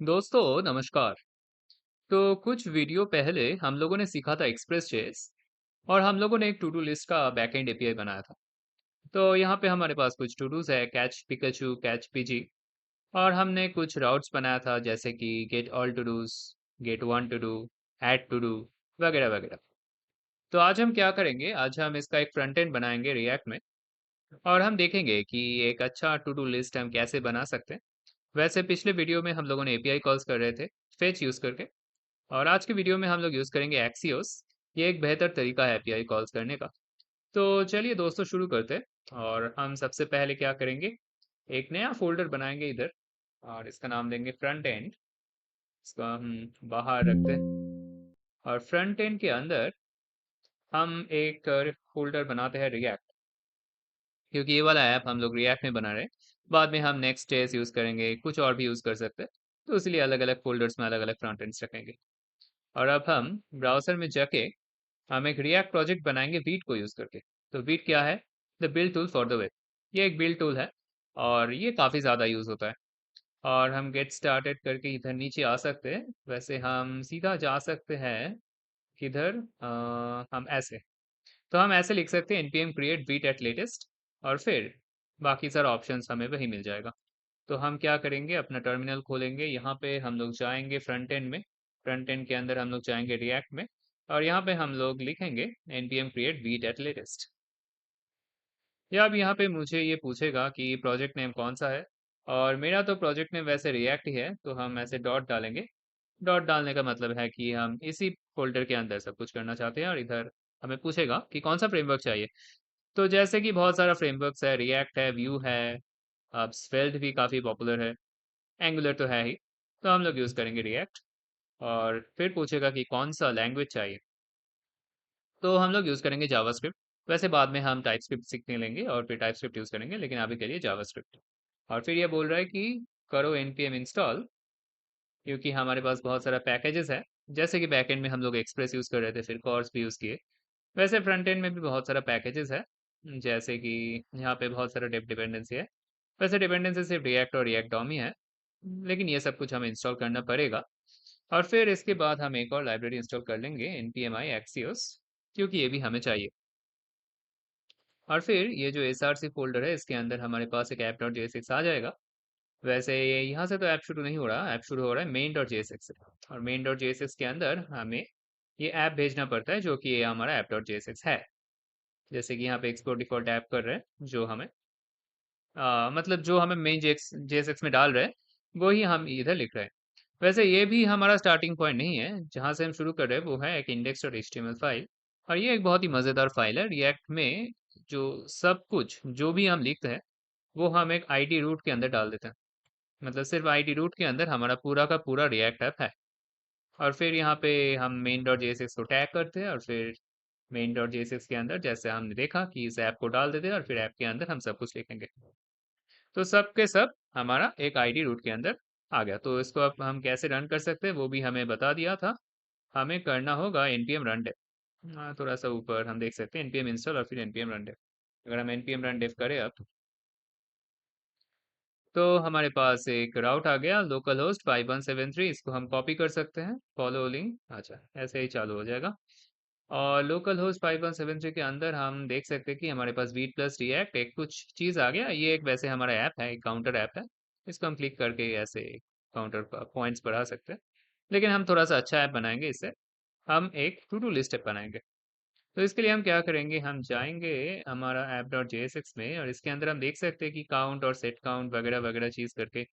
दोस्तों नमस्कार। तो कुछ वीडियो पहले हम लोगों ने सीखा था एक्सप्रेस जेएस और हम लोगों ने एक टू डू लिस्ट का बैकएंड एपीआई बनाया था। तो यहाँ पे हमारे पास कुछ टू डूज है, कैच पिकाचू, कैच पीजी, और हमने कुछ राउट्स बनाया था जैसे कि get all to dos, get one to do, add to do, वगैरह वगैरह। तो आज हम क्या करेंगे, आज हम इसका एक फ्रंट एंड बनाएंगे रिएक्ट में, और हम देखेंगे कि एक अच्छा टू डू लिस्ट हम कैसे बना सकते हैं। वैसे पिछले वीडियो में हम लोगों ने एपीआई कॉल्स कर रहे थे फेच यूज करके, और आज की वीडियो में हम लोग यूज़ करेंगे एक्सियोस। ये एक बेहतर तरीका है एपीआई कॉल्स करने का। तो चलिए दोस्तों शुरू करते हैं, और हम सबसे पहले क्या करेंगे, एक नया फ़ोल्डर बनाएँगे इधर, और इसका नाम देंगे फ्रंट एंड। इसको हम बाहर रखते हैं, और फ्रंट एंड के अंदर हम एक फ़ोल्डर बनाते हैं रिएक्ट, क्योंकि ये वाला ऐप हम लोग रिएक्ट में बना रहे हैं। बाद में हम नेक्स्ट जेएस यूज़ करेंगे, कुछ और भी यूज़ कर सकते हैं। तो इसलिए अलग-अलग फ़ोल्डर्स में अलग-अलग फ्रंट एंड्स रखेंगे। और अब हम ब्राउज़र में जाके हम एक रिएक्ट प्रोजेक्ट बनाएंगे वीट को यूज़ करके। तो वीट क्या है? The build tool for the web. ये एक बिल्ड टूल है, और ये काफ़ी ज़्यादा यूज़ होता है। और हम गेट स्टार्टेड करके इधर नीचे आ सकते हैं। वैसे हम सीधा जा सकते हैं किधर, हम ऐसे, तो हम ऐसे लिख सकते हैं npm create beat at latest, और फिर बाकी सारा ऑप्शंस हमें वही मिल जाएगा। तो हम क्या करेंगे, अपना टर्मिनल खोलेंगे, यहाँ पे हम लोग जाएंगे फ्रंट एंड में, फ्रंट एंड के अंदर हम लोग जाएंगे रिएक्ट में, और यहाँ पे हम लोग लिखेंगे npm create beat at latest। या अब यहाँ पे मुझे ये पूछेगा कि प्रोजेक्ट नेम कौन सा है, और मेरा तो प्रोजेक्ट नेम वैसे रिएक्ट ही है, तो हम ऐसे डॉट डालेंगे। डॉट डालने का मतलब है कि हम इसी फोल्डर के अंदर सब कुछ करना चाहते हैं, और इधर हमें पूछेगा कि कौन सा फ्रेमवर्क चाहिए। तो जैसे कि बहुत सारा फ्रेमवर्क्स है, रिएक्ट है, व्यू है, अब स्वेल्ट भी काफ़ी पॉपुलर है, एंगुलर तो है ही। तो हम लोग यूज़ करेंगे रिएक्ट, और फिर पूछेगा कि कौन सा लैंग्वेज चाहिए, तो हम लोग यूज़ करेंगे जावास्क्रिप्ट। वैसे बाद में हम टाइपस्क्रिप्ट सीखने लेंगे और फिर टाइपस्क्रिप्ट यूज़ करेंगे, लेकिन अभी के लिए जावास्क्रिप्ट। और फिर ये बोल रहा है कि करो npm इंस्टॉल, क्योंकि हमारे पास बहुत सारा पैकेजेस है। जैसे कि बैकएंड में हम लोग एक्सप्रेस यूज़ कर रहे थे, फिर कॉर्स भी यूज़ किए। वैसे फ्रंट एंड में भी बहुत सारा पैकेजेस है, जैसे कि यहाँ पे बहुत सारा डेप डिपेंडेंसी है। वैसे डिपेंडेंसी सिर्फ रिएक्ट और रिएक्ट डॉम ही है, लेकिन ये सब कुछ हमें इंस्टॉल करना पड़ेगा। और फिर इसके बाद हम एक और लाइब्रेरी इंस्टॉल कर लेंगे, npm i axios, क्योंकि ये भी हमें चाहिए। और फिर ये जो src फोल्डर है, इसके अंदर हमारे पास एक app.jsx आ जाएगा। वैसे यहाँ से तो ऐप शुरू नहीं हो रहा, ऐप शुरू हो रहा है main.jsx से, और main.jsx के अंदर हमें ये ऐप भेजना पड़ता है, जो कि ये हमारा app.jsx है। जैसे कि यहाँ पे एक्सपोर्ट डिफॉल्ट ऐप कर रहे हैं, जो हमें मतलब जो हमें मेन जेएसएक्स में डाल रहे हैं, वो ही हम इधर लिख रहे हैं। वैसे ये भी हमारा स्टार्टिंग पॉइंट नहीं है, जहाँ से हम शुरू कर रहे हैं वो है एक index.html फाइल, और ये एक बहुत ही मज़ेदार फाइल है। रिएक्ट में जो सब कुछ जो भी हम लिखते हैं, वो हम एक आईडी रूट के अंदर डाल देते हैं। मतलब सिर्फ आईडी रूट के अंदर हमारा पूरा का पूरा रिएक्ट ऐप है। और फिर यहाँ पे हम main.jsx को टैग करते हैं, और फिर main.jsx के अंदर जैसे हमने देखा कि इस ऐप को डाल देते हैं, और फिर ऐप के अंदर हम सब कुछ लिखेंगे। तो सब के सब हमारा एक आईडी रूट के अंदर आ गया। तो इसको अब हम कैसे रन कर सकते हैं वो भी हमें बता दिया था। हमें करना होगा npm run dev। थोड़ा सा ऊपर हम देख सकते हैं npm install और फिर npm run dev। अगर हम npm run dev करें अब, तो हमारे पास एक राउट आ गया, लोकल होस्ट 5173। इसको हम कॉपी कर सकते हैं, फॉलो लिंक, अच्छा ऐसे ही चालू हो जाएगा। और लोकल होस्ट 5173 के अंदर हम देख सकते हैं कि हमारे पास वीट प्लस रिएक्ट एक कुछ चीज़ आ गया। ये एक वैसे हमारा ऐप है, एक काउंटर ऐप है। इसको हम क्लिक करके ऐसे काउंटर पॉइंट्स बढ़ा सकते हैं, लेकिन हम थोड़ा सा अच्छा ऐप बनाएंगे इससे। हम एक टू डू लिस्ट ऐप बनाएंगे। तो इसके लिए हम क्या करेंगे, हम जाएंगे हमारा ऐप डॉट जेएसएक्स में, और इसके अंदर हम देख सकते हैं कि काउंट और सेट काउंट वगैरह वगैरह चीज़ करके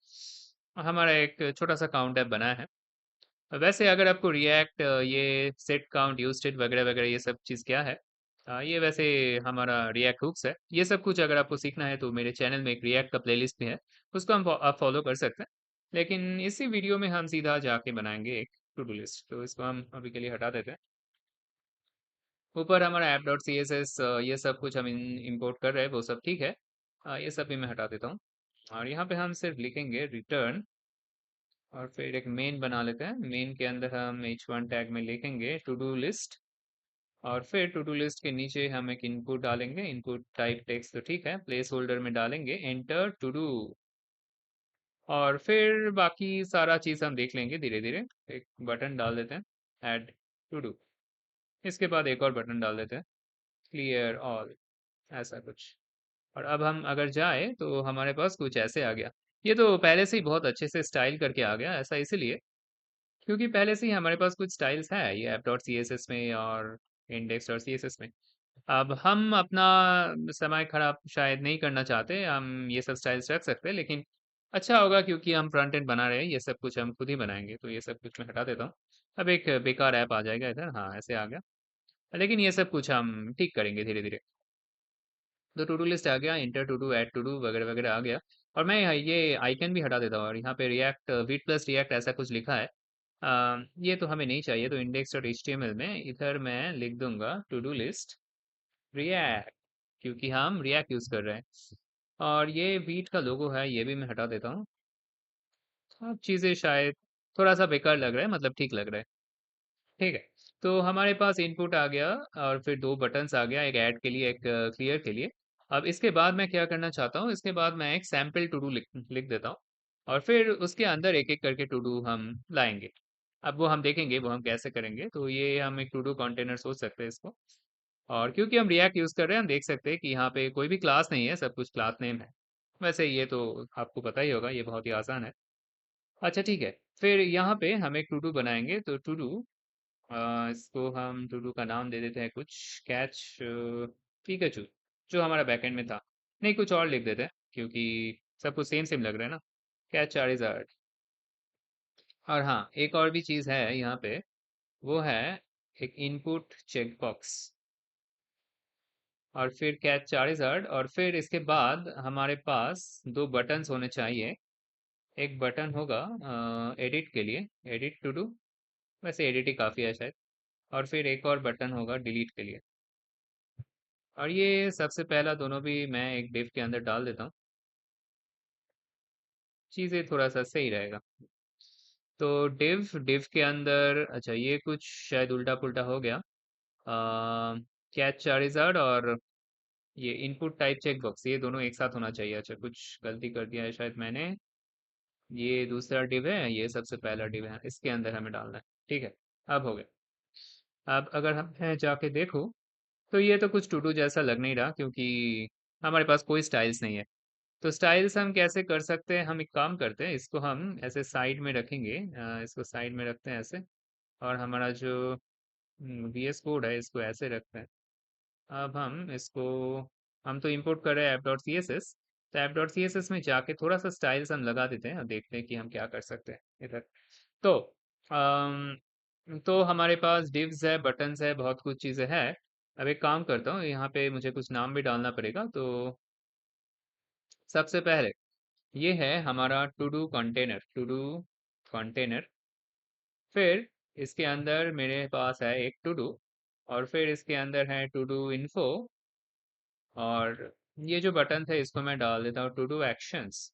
हमारा एक छोटा सा काउंट ऐप बना है। वैसे अगर आपको रिएक्ट, ये सेट काउंट यूज स्टेट वगैरह वगैरह ये सब चीज़ क्या है, ये वैसे हमारा रिएक्ट हुक्स है। ये सब कुछ अगर आपको सीखना है तो मेरे चैनल में एक रिएक्ट का प्लेलिस्ट भी है, उसको आप फॉलो कर सकते हैं। लेकिन इसी वीडियो में हम सीधा जाके बनाएंगे एक टू डू लिस्ट, तो इसको हम अभी के लिए हटा देते हैं। ऊपर हमारा app dot C S S, ये सब कुछ हम इम्पोर्ट कर रहे हैं, वो सब ठीक है। ये सब भी मैं हटा देता हूँ, और यहाँ पे हम सिर्फ लिखेंगे रिटर्न, और फिर एक मेन बना लेते हैं। मेन के अंदर हम h1 टैग में लिखेंगे टू डू लिस्ट, और फिर टू डू लिस्ट के नीचे हम एक इनपुट डालेंगे, इनपुट टाइप टेक्स्ट तो ठीक है, प्लेस होल्डर में डालेंगे एंटर टू डू। और फिर बाकी सारा चीज़ हम देख लेंगे धीरे धीरे। एक बटन डाल देते हैं, ऐड टू डू। इसके बाद एक और बटन डाल देते हैं, क्लियर ऑल, ऐसा कुछ। और अब हम अगर जाए तो हमारे पास कुछ ऐसे आ गया। ये तो पहले से ही बहुत अच्छे से स्टाइल करके आ गया, ऐसा इसीलिए क्योंकि पहले से ही हमारे पास कुछ स्टाइल्स है ये app dot C S S में और index dot C S S में। अब हम अपना समय खराब शायद नहीं करना चाहते, हम ये सब स्टाइल्स रख सकते हैं, लेकिन अच्छा होगा क्योंकि हम फ्रंट एंड बना रहे हैं, ये सब कुछ हम खुद ही बनाएंगे, तो ये सब कुछ मैं हटा देता हूँ। अब एक बेकार ऐप आ जाएगा इधर, हाँ ऐसे आ गया, लेकिन ये सब कुछ हम ठीक करेंगे धीरे धीरे। तो टू डू लिस्ट आ गया, enter to do, add to do वगैरह वगैरह आ गया। और मैं ये आइकन भी हटा देता हूँ, और यहाँ पे रिएक्ट वीट प्लस रिएक्ट ऐसा कुछ लिखा है। ये तो हमें नहीं चाहिए, तो index dot H T M L में इधर मैं लिख दूंगा टू डू लिस्ट रिएक्ट, क्योंकि हम रिएक्ट यूज कर रहे हैं। और ये वीट का लोगो है, ये भी मैं हटा देता हूँ। अब चीजें शायद थोड़ा सा बेकार लग रहा है, मतलब ठीक लग रहा है। ठीक है, तो हमारे पास इनपुट आ गया, और फिर दो बटन्स आ गया, एक ऐड के लिए, एक क्लियर के लिए। अब इसके बाद मैं क्या करना चाहता हूँ, इसके बाद मैं एक सैम्पल टू डू लिख लिख देता हूँ, और फिर उसके अंदर एक एक करके टू डू हम लाएंगे। अब वो हम देखेंगे वो हम कैसे करेंगे, तो ये हम एक टू डू कंटेनर सोच सकते हैं इसको। और क्योंकि हम रिएक्ट यूज कर रहे हैं, हम देख सकते हैं कि यहाँ पे कोई भी क्लास नहीं है, सब कुछ क्लास नेम है। वैसे ये तो आपको पता ही होगा, ये बहुत ही आसान है। अच्छा ठीक है, फिर यहाँ पे हम एक टू डू बनाएंगे, तो टू डू इसको हम टू डू का नाम दे देते हैं कुछ, कैच पिकाचू, जो हमारा बैकएंड में था। नहीं, कुछ और लिख देते हैं क्योंकि सब कुछ सेम सेम लग रहा है ना। Catch charger. और हाँ, एक और भी चीज़ है यहाँ पे, वो है एक इनपुट चेकबॉक्स, और फिर कैच चार्जर, और फिर इसके बाद हमारे पास दो बटन्स होने चाहिए। एक बटन होगा एडिट के लिए, एडिट टू डू, वैसे एडिट ही काफ़ी है शायद। और फिर एक और बटन होगा डिलीट के लिए। और ये सबसे पहला दोनों भी मैं एक डिव के अंदर डाल देता हूँ, चीज़ें थोड़ा सा सही रहेगा। तो डिव डिव के अंदर, अच्छा ये कुछ शायद उल्टा पुल्टा हो गया। कैच चार्जर और ये इनपुट टाइप चेक बॉक्स, ये दोनों एक साथ होना चाहिए। अच्छा, कुछ गलती कर दिया है शायद मैंने। ये दूसरा डिव है, ये सबसे पहला डिव है, इसके अंदर हमें डालना है। ठीक है, अब हो गया। अब अगर हम मैं जाके देखूँ, तो ये तो कुछ टू डू जैसा लग नहीं रहा, क्योंकि हमारे पास कोई स्टाइल्स नहीं है। तो स्टाइल्स हम कैसे कर सकते हैं, हम एक काम करते हैं, इसको हम ऐसे साइड में रखेंगे, इसको साइड में रखते हैं ऐसे। और हमारा जो VS कोड है, इसको ऐसे रखते हैं। अब हम इसको, हम तो इंपोर्ट कर रहे हैं app dot C S S, तो app dot C S S में जाके थोड़ा सा स्टाइल्स हम लगा देते हैं और देखते हैं कि हम क्या कर सकते हैं इधर। तो तो हमारे पास डिव्स है, बटन्स है, बहुत कुछ चीज़ें हैं। अब एक काम करता हूँ, यहाँ पे मुझे कुछ नाम भी डालना पड़ेगा। तो सबसे पहले ये है हमारा to do container, to do container. फिर इसके अंदर मेरे पास है एक टू डू, और फिर इसके अंदर है टू डू इन्फो। और ये जो बटन थे इसको मैं डाल देता हूँ टू डू एक्शंस।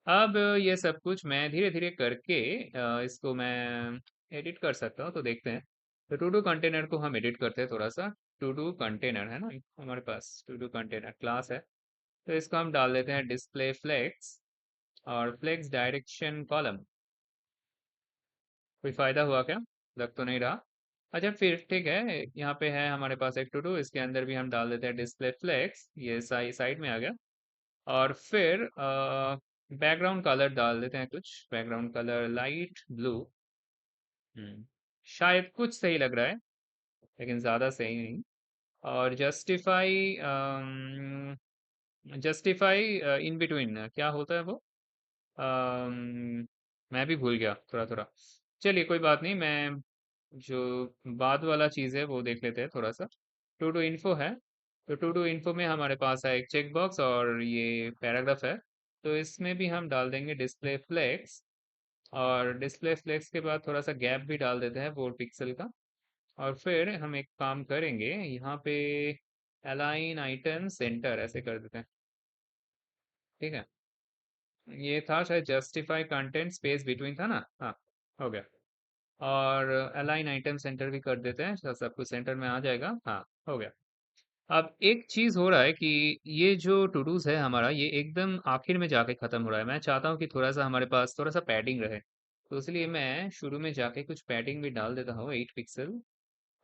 अब ये सब कुछ मैं धीरे धीरे करके इसको मैं एडिट कर सकता हूँ, तो देखते हैं। तो टू डू कंटेनर को हम एडिट करते हैं थोड़ा सा। टू डू कंटेनर है ना हमारे पास, टू डू कंटेनर क्लास है, तो इसको हम डाल देते हैं डिस्प्ले फ्लेक्स, और फ्लेक्स डायरेक्शन कॉलम। कोई फायदा हुआ क्या? लग तो नहीं रहा। अच्छा फिर ठीक है, यहाँ पे है हमारे पास एक टू डू, इसके अंदर भी हम डाल देते हैं डिस्प्ले फ्लेक्स, ये साइड में आ गया। और फिर बैकग्राउंड कलर डाल देते हैं कुछ, बैकग्राउंड कलर लाइट ब्लू। शायद कुछ सही लग रहा है, लेकिन ज़्यादा सही नहीं। और जस्टिफाई, जस्टिफाई इन बिटवीन क्या होता है वो? मैं भी भूल गया थोड़ा थोड़ा। चलिए कोई बात नहीं, मैं जो बाद वाला चीज़ है वो देख लेते हैं थोड़ा सा। टू डू इन्फो है, तो टू डू इन्फो में हमारे पास है एक चेक बॉक्स और ये पैराग्राफ है। तो इसमें भी हम डाल देंगे डिस्प्ले फ्लेक्स, और डिस्प्ले फ्लेक्स के बाद थोड़ा सा गैप भी डाल देते हैं 4 पिक्सल का। और फिर हम एक काम करेंगे, यहाँ पे अलाइन आइटम सेंटर ऐसे कर देते हैं। ठीक है, ये था शायद जस्टिफाई कंटेंट स्पेस बिटवीन था ना, हाँ हो गया। और अलाइन आइटम सेंटर भी कर देते हैं, तो सब कुछ सेंटर में आ जाएगा, हाँ हो गया। अब एक चीज़ हो रहा है कि ये जो टू डूज़ है हमारा, ये एकदम आखिर में जाके ख़त्म हो रहा है। मैं चाहता हूँ कि थोड़ा-सा हमारे पास थोड़ा-सा पैडिंग रहे। तो इसलिए मैं शुरू में जाके कुछ पैडिंग भी डाल देता हूँ, 8 पिक्सल।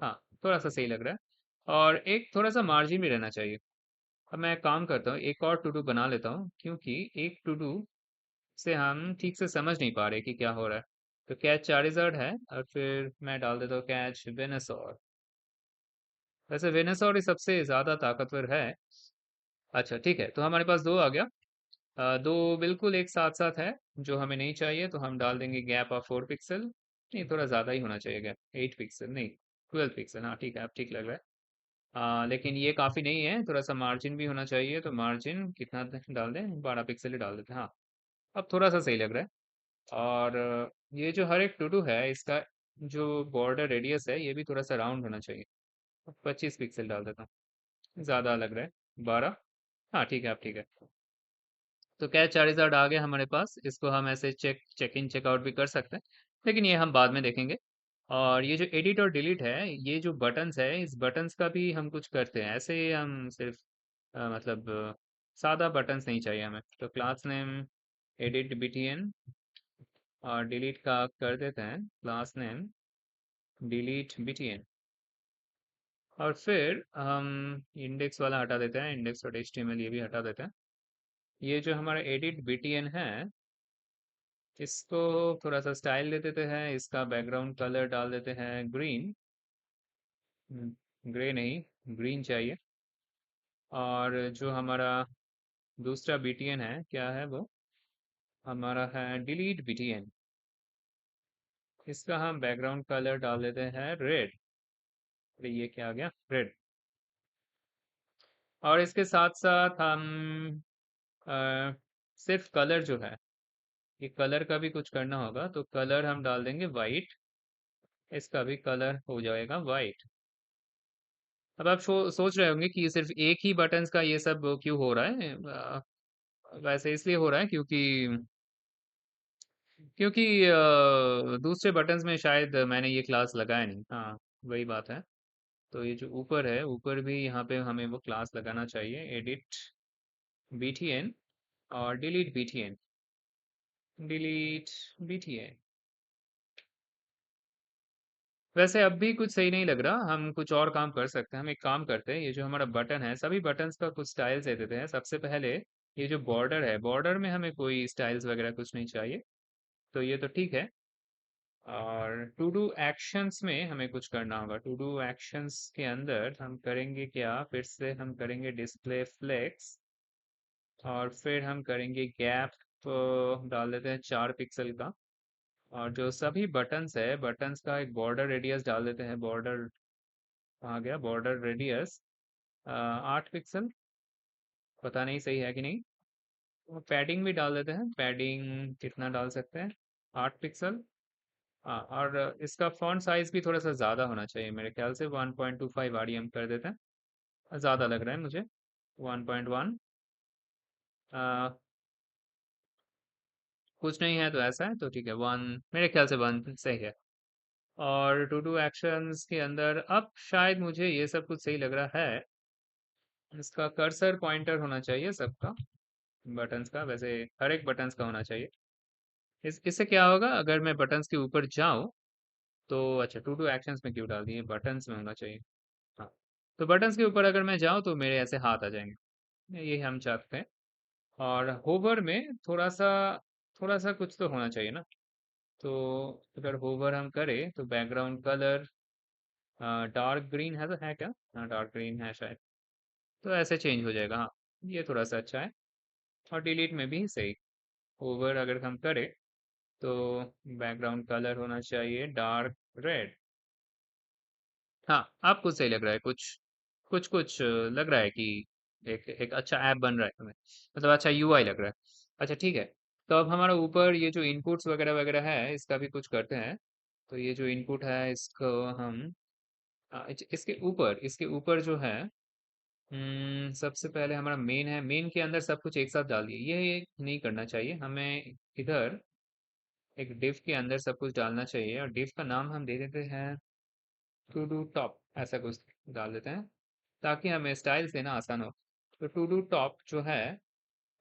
हाँ, थोड़ा-सा सही लग रहा है। और एक थोड़ा-सा मार्जिन भी रहना चाहिए। अब मैं एक काम करता हूँ, एक और टू डू बना लेता हूँ, क्योंकि एक टू डू से हम ठीक से समझ नहीं पा रहे कि क्या हो रहा है। तो कैच चार्जर्ड है और फिर मैं डाल देता हूँ कैच वेनासोर। वैसे वेनासोर ही सबसे ज़्यादा ताकतवर है। अच्छा ठीक है, तो हमारे पास 2 आ गया। 2 बिल्कुल एक साथ-साथ है, जो हमें नहीं चाहिए तो हम डाल देंगे गैप ऑफ 4 पिक्सल। नहीं, थोड़ा ज़्यादा ही होना चाहिए गैप, 8 पिक्सल नहीं, 12 पिक्सल। हाँ, ठीक है, अब ठीक लग रहा है। लेकिन ये काफ़ी नहीं है, थोड़ा-सा मार्जिन भी होना चाहिए, तो मार्जिन कितना डाल दें? 12 पिक्सल ही डाल देते हैं। हाँ, अब थोड़ा-सा सही लग रहा है। और ये जो हर एक टू डू है, इसका जो बॉर्डर रेडियस है, ये भी थोड़ा-सा राउंड होना चाहिए। 25 पिक्सल डाल देता हूँ, ज़्यादा लग रहा है। 12। हाँ, ठीक है, अब ठीक है। तो क्या चार्जर्ड आ गया हमारे पास, इसको हम ऐसे चेक इन चेक आउट भी कर सकते हैं, लेकिन ये हम बाद में देखेंगे। और ये जो एडिट और डिलीट है, ये जो बटन्स है, इस बटन्स का भी हम कुछ करते हैं। ऐसे ही हम सिर्फ मतलब सादा बटन्स नहीं चाहिए हमें। तो क्लास नेम एडिट btn और डिलीट का कर देते हैं क्लास नेम डिलीट btn। और फिर हम इंडेक्स वाला हटा देते हैं, इंडेक्स डॉट html ये भी हटा देते हैं। ये जो हमारा एडिट btn है, इसको थोड़ा सा स्टाइल दे देते हैं, इसका बैकग्राउंड कलर डाल देते हैं ग्रीन। ग्रे नहीं, ग्रीन चाहिए। और जो हमारा दूसरा btn है, क्या है वो? हमारा है डिलीट btn। इसका हम बैकग्राउंड कलर डाल देते हैं रेड। अरे ये क्या आ गया, रेड। और इसके साथ साथ हम अ, सिर्फ कलर जो है, ये कलर का भी कुछ करना होगा, तो कलर हम डाल देंगे वाइट। इसका भी कलर हो जाएगा वाइट। अब आप सोच रहे होंगे कि ये सिर्फ एक ही बटन्स का ये सब क्यों हो रहा है। वैसे इसलिए हो रहा है क्योंकि क्योंकि दूसरे बटन्स में शायद मैंने ये क्लास लगाया नहीं। हाँ, वही बात है। तो ये जो ऊपर है, ऊपर भी यहाँ पे हमें वो क्लास लगाना चाहिए, एडिट btn और डिलीट btn। Delete btn। वैसे अब भी कुछ सही नहीं लग रहा, हम कुछ और काम कर सकते हैं। हम एक काम करते हैं, ये जो हमारा बटन है, सभी बटन्स का कुछ स्टाइल्स दे देते हैं। सबसे पहले ये जो बॉर्डर है, बॉर्डर में हमें कोई स्टाइल्स वगैरह कुछ नहीं चाहिए, तो ये तो ठीक है। और टू डू एक्शंस में हमें कुछ करना होगा। टू डू एक्शंस के अंदर हम करेंगे क्या, फिर से हम करेंगे डिस्प्ले फ्लेक्स। और फिर हम करेंगे गैप डाल देते हैं 4 पिक्सल का। और जो सभी बटन्स है, बटन्स का एक बॉर्डर रेडियस डाल देते हैं। बॉर्डर आ गया, बॉर्डर रेडियस 8 पिक्सल। पता नहीं सही है कि नहीं। तो पैडिंग भी डाल देते हैं, पैडिंग कितना डाल सकते हैं, 8 पिक्सल। हाँ, और इसका फॉन्ट साइज भी थोड़ा सा ज़्यादा होना चाहिए, मेरे ख्याल से 1.25 REM कर देते हैं। ज़्यादा लग रहा है मुझे, 1.1। कुछ नहीं है तो ऐसा है तो ठीक है, 1 मेरे ख्याल से 1 सही है। और टू डू एक्शंस के अंदर अब शायद मुझे ये सब कुछ सही लग रहा है। इसका कर्सर पॉइंटर होना चाहिए सबका, बटन्स का, वैसे हर एक बटन्स का होना चाहिए। इससे क्या होगा, अगर मैं बटन्स के ऊपर जाऊं तो, अच्छा टू डू एक्शंस में क्यों डाल दिए, बटन्स में होना चाहिए। हाँ, तो बटन्स के ऊपर अगर मैं जाऊं तो मेरे ऐसे हाथ आ जाएंगे, ये हम चाहते हैं। और होवर में थोड़ा सा कुछ तो होना चाहिए ना। तो अगर होवर हम करें तो बैकग्राउंड कलर डार्क ग्रीन है, तो है क्या? हाँ, डार्क ग्रीन है शायद। तो ऐसे चेंज हो जाएगा। हाँ, ये थोड़ा सा अच्छा है। और डिलीट में भी सही। होवर अगर हम करें तो बैकग्राउंड कलर होना चाहिए डार्क रेड। हाँ, आपको सही लग रहा है, कुछ कुछ कुछ लग रहा है कि एक एक अच्छा ऐप बन रहा है हमें, मतलब अच्छा यूआई लग रहा है। अच्छा ठीक है। तो अब हमारा ऊपर ये जो इनपुट्स वगैरह वगैरह है, इसका भी कुछ करते हैं। तो ये जो इनपुट है, इसको हम इसके ऊपर जो है, सबसे पहले हमारा मेन है, मेन के अंदर सब कुछ एक साथ डाल दिए, ये नहीं करना चाहिए हमें। इधर एक डिव के अंदर सब कुछ डालना चाहिए, और डिव का नाम हम दे देते हैं टू डू टॉप, ऐसा कुछ डाल देते हैं। ताकि हमें स्टाइल्स देना आसान हो। तो टू डू टॉप जो है,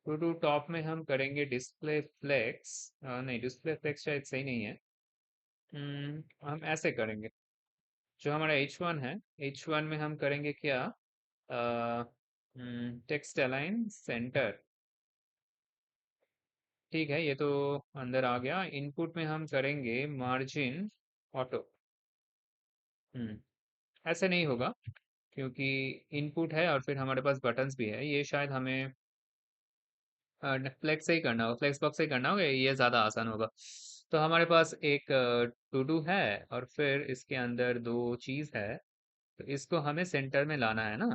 टू डू टॉप में हम करेंगे डिस्प्ले फ्लेक्स। नहीं, डिस्प्ले फ्लेक्स शायद सही नहीं है। हम ऐसे करेंगे। जो हमारा H1 है, H1 में हम करेंगे क्या, टेक्स्ट अलाइन सेंटर। ठीक है, ये तो अंदर आ गया। इनपुट में हम करेंगे मार्जिन ऑटो। हम्म ऐसे नहीं होगा, क्योंकि इनपुट है और फिर हमारे पास बटन्स भी है। ये शायद हमें फ्लेक्स से ही करना होगा, फ्लेक्स बॉक्स से ही करना होगा, ये ज़्यादा आसान होगा। तो हमारे पास एक टू डू है और फिर इसके अंदर दो चीज़ है। तो इसको हमें सेंटर में लाना है ना।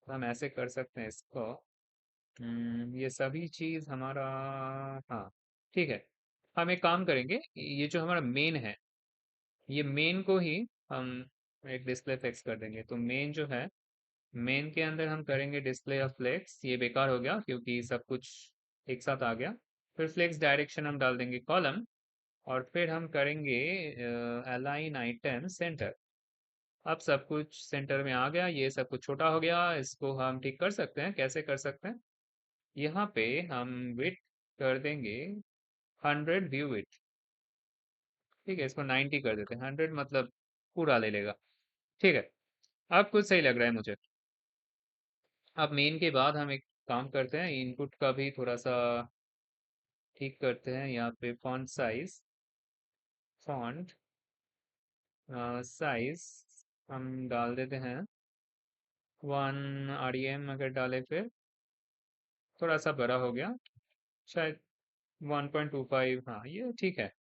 तो हम ऐसे कर सकते हैं इसको। ये सभी चीज़ हमारा, हाँ ठीक है। हम एक काम करेंगे, ये जो हमारा मेन है, ये मेन को ही हम एक डिस्प्ले फ्लेक्स कर देंगे। तो मेन जो है, मेन के अंदर हम करेंगे डिस्प्ले ऑफ फ्लेक्स। ये बेकार हो गया क्योंकि सब कुछ एक साथ आ गया। फिर फ्लेक्स डायरेक्शन हम डाल देंगे कॉलम, और फिर हम करेंगे अलाइन आइटम सेंटर। अब सब कुछ सेंटर में आ गया, ये सब कुछ छोटा हो गया। इसको हम ठीक कर सकते हैं। कैसे कर सकते हैं, यहाँ पे हम विड्थ कर देंगे 100 व्यू विड्थ। ठीक है, इसको 90 कर देते हैं। 100 मतलब पूरा ले लेगा। ठीक है, अब कुछ सही लग रहा है मुझे। अब मेन के बाद हम एक काम करते हैं, इनपुट का भी थोड़ा सा ठीक करते हैं। यहाँ पे फॉन्ट साइज हम डाल देते हैं 1 REM। अगर डाले फिर थोड़ा सा बड़ा हो गया, शायद 1.25। हाँ, ये ठीक है।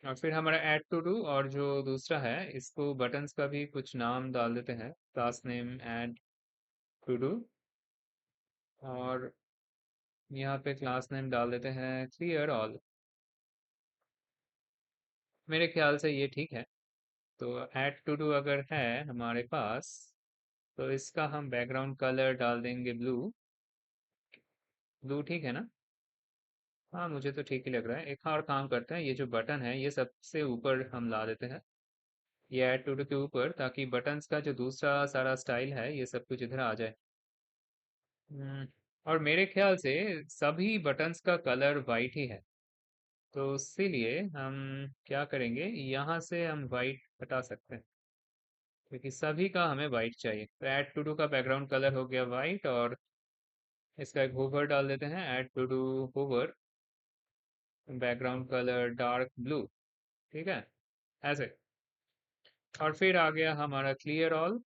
और फिर हमारा ऐड टू डू, और जो दूसरा है, इसको बटन्स का भी कुछ नाम डाल देते हैं, class name add to do. और यहाँ पे क्लास नेम डाल देते हैं क्लियर ऑल। मेरे ख्याल से ये ठीक है। तो ऐड टू डू अगर है हमारे पास, तो इसका हम बैकग्राउंड कलर डाल देंगे ब्लू। ब्लू ठीक है ना। हाँ, मुझे तो ठीक ही लग रहा है। एक और काम करते हैं, ये जो बटन है ये सबसे ऊपर हम ला देते हैं, ये ऐड टू डू के ऊपर, ताकि बटन्स का जो दूसरा सारा स्टाइल है ये सब कुछ इधर आ जाए। हम्म, और मेरे ख्याल से सभी बटन्स का कलर वाइट ही है। तो इसीलिए हम क्या करेंगे, यहाँ से हम वाइट हटा सकते हैं, क्योंकि सभी का हमें वाइट चाहिए। तो ऐड टू डू का बैकग्राउंड कलर हो गया वाइट, और इसका एक होवर डाल देते हैं, add to do hover, background colour dark blue. ठीक है, ऐसे। और फिर आ गया हमारा क्लियर ऑल,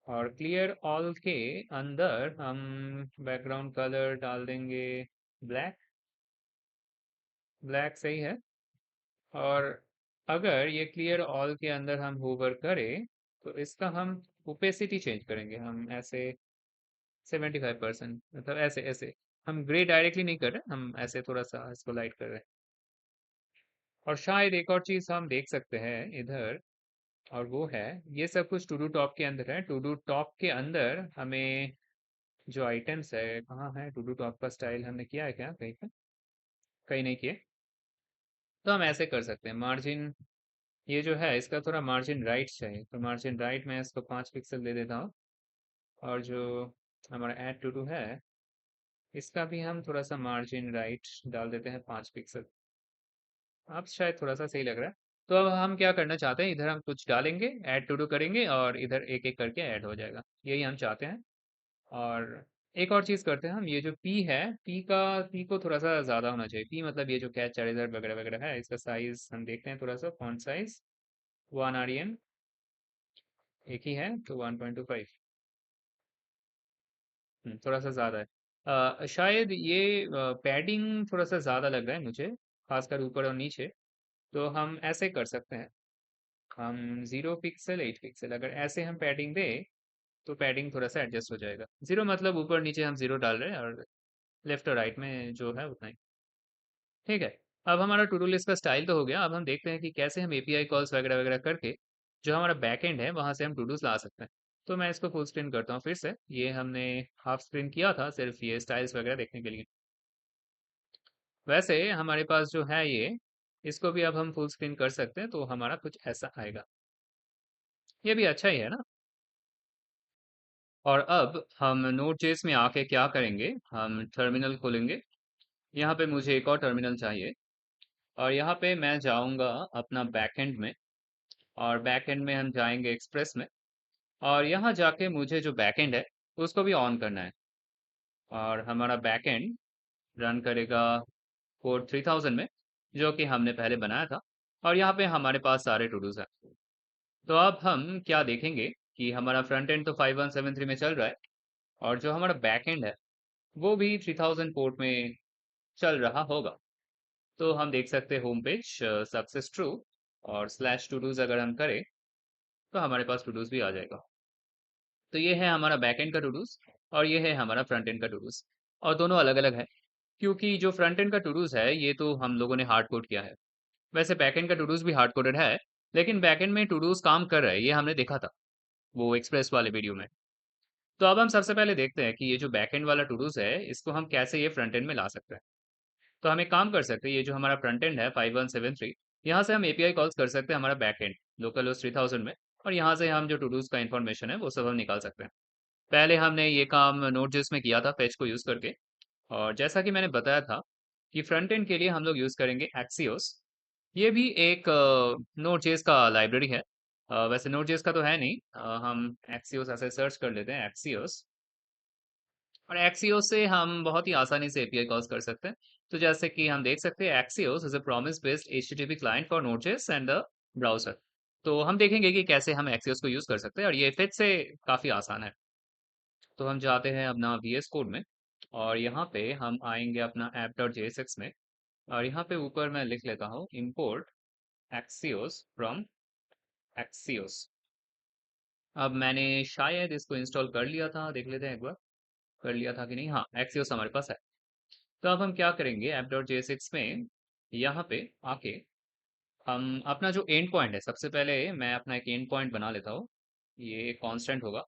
और क्लियर ऑल के अंदर हम बैकग्राउंड कलर डाल देंगे ब्लैक। ब्लैक सही है। और अगर ये क्लियर ऑल के अंदर हम होवर करें, तो इसका हम ओपेसिटी चेंज करेंगे। हम ऐसे 75%, मतलब ऐसे ऐसे। हम ग्रे डायरेक्टली नहीं कर रहे, हम ऐसे थोड़ा सा इसको लाइट कर रहे हैं। और शायद एक और चीज़ हम देख सकते हैं इधर, और वो है, ये सब कुछ टू डू टॉप के अंदर है। टू डू टॉप के अंदर हमें जो आइटम्स है, कहाँ है टू डू टॉप का स्टाइल, हमने किया है क्या कहीं पे? कहीं नहीं किए। तो हम ऐसे कर सकते हैं, मार्जिन, ये जो है इसका थोड़ा मार्जिन राइट चाहिए। तो मार्जिन राइट में इसको 5 पिक्सल दे देता हूँ। और जो हमारा ऐड टू डू है, इसका भी हम थोड़ा सा मार्जिन राइट डाल देते हैं, 5 पिक्सल। अब शायद थोड़ा सा सही लग रहा है। तो अब हम क्या करना चाहते हैं, इधर हम कुछ डालेंगे, ऐड टू डू करेंगे, और इधर एक एक करके ऐड हो जाएगा, यही हम चाहते हैं। और एक और चीज़ करते हैं हम, ये जो पी है, पी को थोड़ा सा ज़्यादा होना चाहिए। पी मतलब ये जो कैच चार्जर वगैरह वगैरह है, इसका साइज हम देखते हैं थोड़ा सा। फॉन्ट साइज 1 REM, एक ही है तो 1.25। थोड़ा सा ज़्यादा है। शायद ये पैडिंग थोड़ा सा ज़्यादा लग रहा है मुझे, खासकर ऊपर और नीचे। तो हम ऐसे कर सकते हैं, हम 0 पिक्सल 8 पिक्सल अगर ऐसे हम पैडिंग दें, तो पैडिंग थोड़ा सा एडजस्ट हो जाएगा। 0 मतलब ऊपर नीचे हम 0 डाल रहे हैं, और लेफ्ट और राइट में जो है उतना ही। ठीक है। अब हमारा टू डू लिस्ट का स्टाइल तो हो गया। अब हम देखते हैं कि कैसे हम एपीआई कॉल्स वगैरह वगैरह करके जो हमारा बैकएंड है वहां से हम टू डूज ला सकते हैं। तो मैं इसको फुल स्क्रीन करता हूँ फिर से। ये हमने हाफ स्क्रीन किया था सिर्फ ये स्टाइल्स वगैरह देखने के लिए। वैसे हमारे पास जो है ये, इसको भी अब हम फुल स्क्रीन कर सकते हैं, तो हमारा कुछ ऐसा आएगा। ये भी अच्छा ही है ना। और अब हम नोड.जेएस में आके क्या करेंगे, हम टर्मिनल खोलेंगे। यहाँ पे मुझे एक और टर्मिनल चाहिए और यहाँ पे मैं जाऊँगा अपना बैकएंड में, और बैकएंड में हम जाएंगे एक्सप्रेस में, और यहाँ जाके मुझे जो बैकएंड है उसको भी ऑन करना है, और हमारा बैकएंड रन करेगा कोड 3000 में, जो कि हमने पहले बनाया था। और यहाँ पे हमारे पास सारे टू डूज हैं। तो अब हम क्या देखेंगे कि हमारा फ्रंट एंड तो 5173 में चल रहा है, और जो हमारा बैक एंड है वो भी 3000 पोर्ट में चल रहा होगा। तो हम देख सकते हैं होम पेज सक्सेस ट्रू, और स्लैश टू डूज अगर हम करें तो हमारे पास टू डूज भी आ जाएगा। तो ये है हमारा बैक एंड का टू डूज, और ये है हमारा फ्रंट एंड का टू डूज, और दोनों अलग अलग है, क्योंकि जो फ्रंट एंड का टू डूज है ये तो हम लोगों ने हार्ड कोड किया है। वैसे बैक एंड का टू डूज भी हार्ड कोडेड है, लेकिन बैक एंड में टू डूज काम कर रहे हैं, ये हमने देखा था वो एक्सप्रेस वाले वीडियो में। तो अब हम सबसे पहले देखते हैं कि ये जो बैक एंड वाला टू डूज है इसको हम कैसे ये फ्रंट एंड में ला सकते हैं। तो हम एक काम कर सकते हैं, ये जो हमारा फ्रंट एंड है 5173, यहाँ से हम एपीआई कॉल्स कर सकते हैं हमारा बैक एंड लोकल होस्ट 3000 में, और यहाँ से हम जो टू डूज का इन्फॉर्मेशन है वो सब हम निकाल सकते हैं। पहले हमने ये काम नोड.जेएस में किया था फेच को यूज करके, और जैसा कि मैंने बताया था कि फ्रंट एंड के लिए हम लोग यूज करेंगे एक्सियोस। ये भी एक नोड.जेएस का लाइब्रेरी है। वैसे नोड.जेएस का तो है नहीं, हम एक्सियोस ऐसे सर्च कर लेते हैं एक्सियोस, और एक्सियोस से हम बहुत ही आसानी से एपीआई कॉल्स कर सकते हैं। तो जैसे कि हम देख सकते हैं Axios is a promise based HTTP client for Node JS and the browser. तो हम देखेंगे कि कैसे हम एक्सियोस को यूज कर सकते हैं, और ये फिर से काफी आसान है। तो हम जाते हैं अपना वीएस कोड में, और यहाँ पे हम आएंगे अपना app.jsx में, और यहाँ पे ऊपर मैं लिख लेता हूँ import axios from axios। अब मैंने शायद इसको इंस्टॉल कर लिया था, देख लेते हैं एक बार कर लिया था कि नहीं। हाँ, axios हमारे पास है। तो अब हम क्या करेंगे app.jsx में, यहाँ पे आके हम अपना जो एंड पॉइंट है, सबसे पहले मैं अपना एक एंड पॉइंट बना लेता हूँ, ये कांस्टेंट होगा।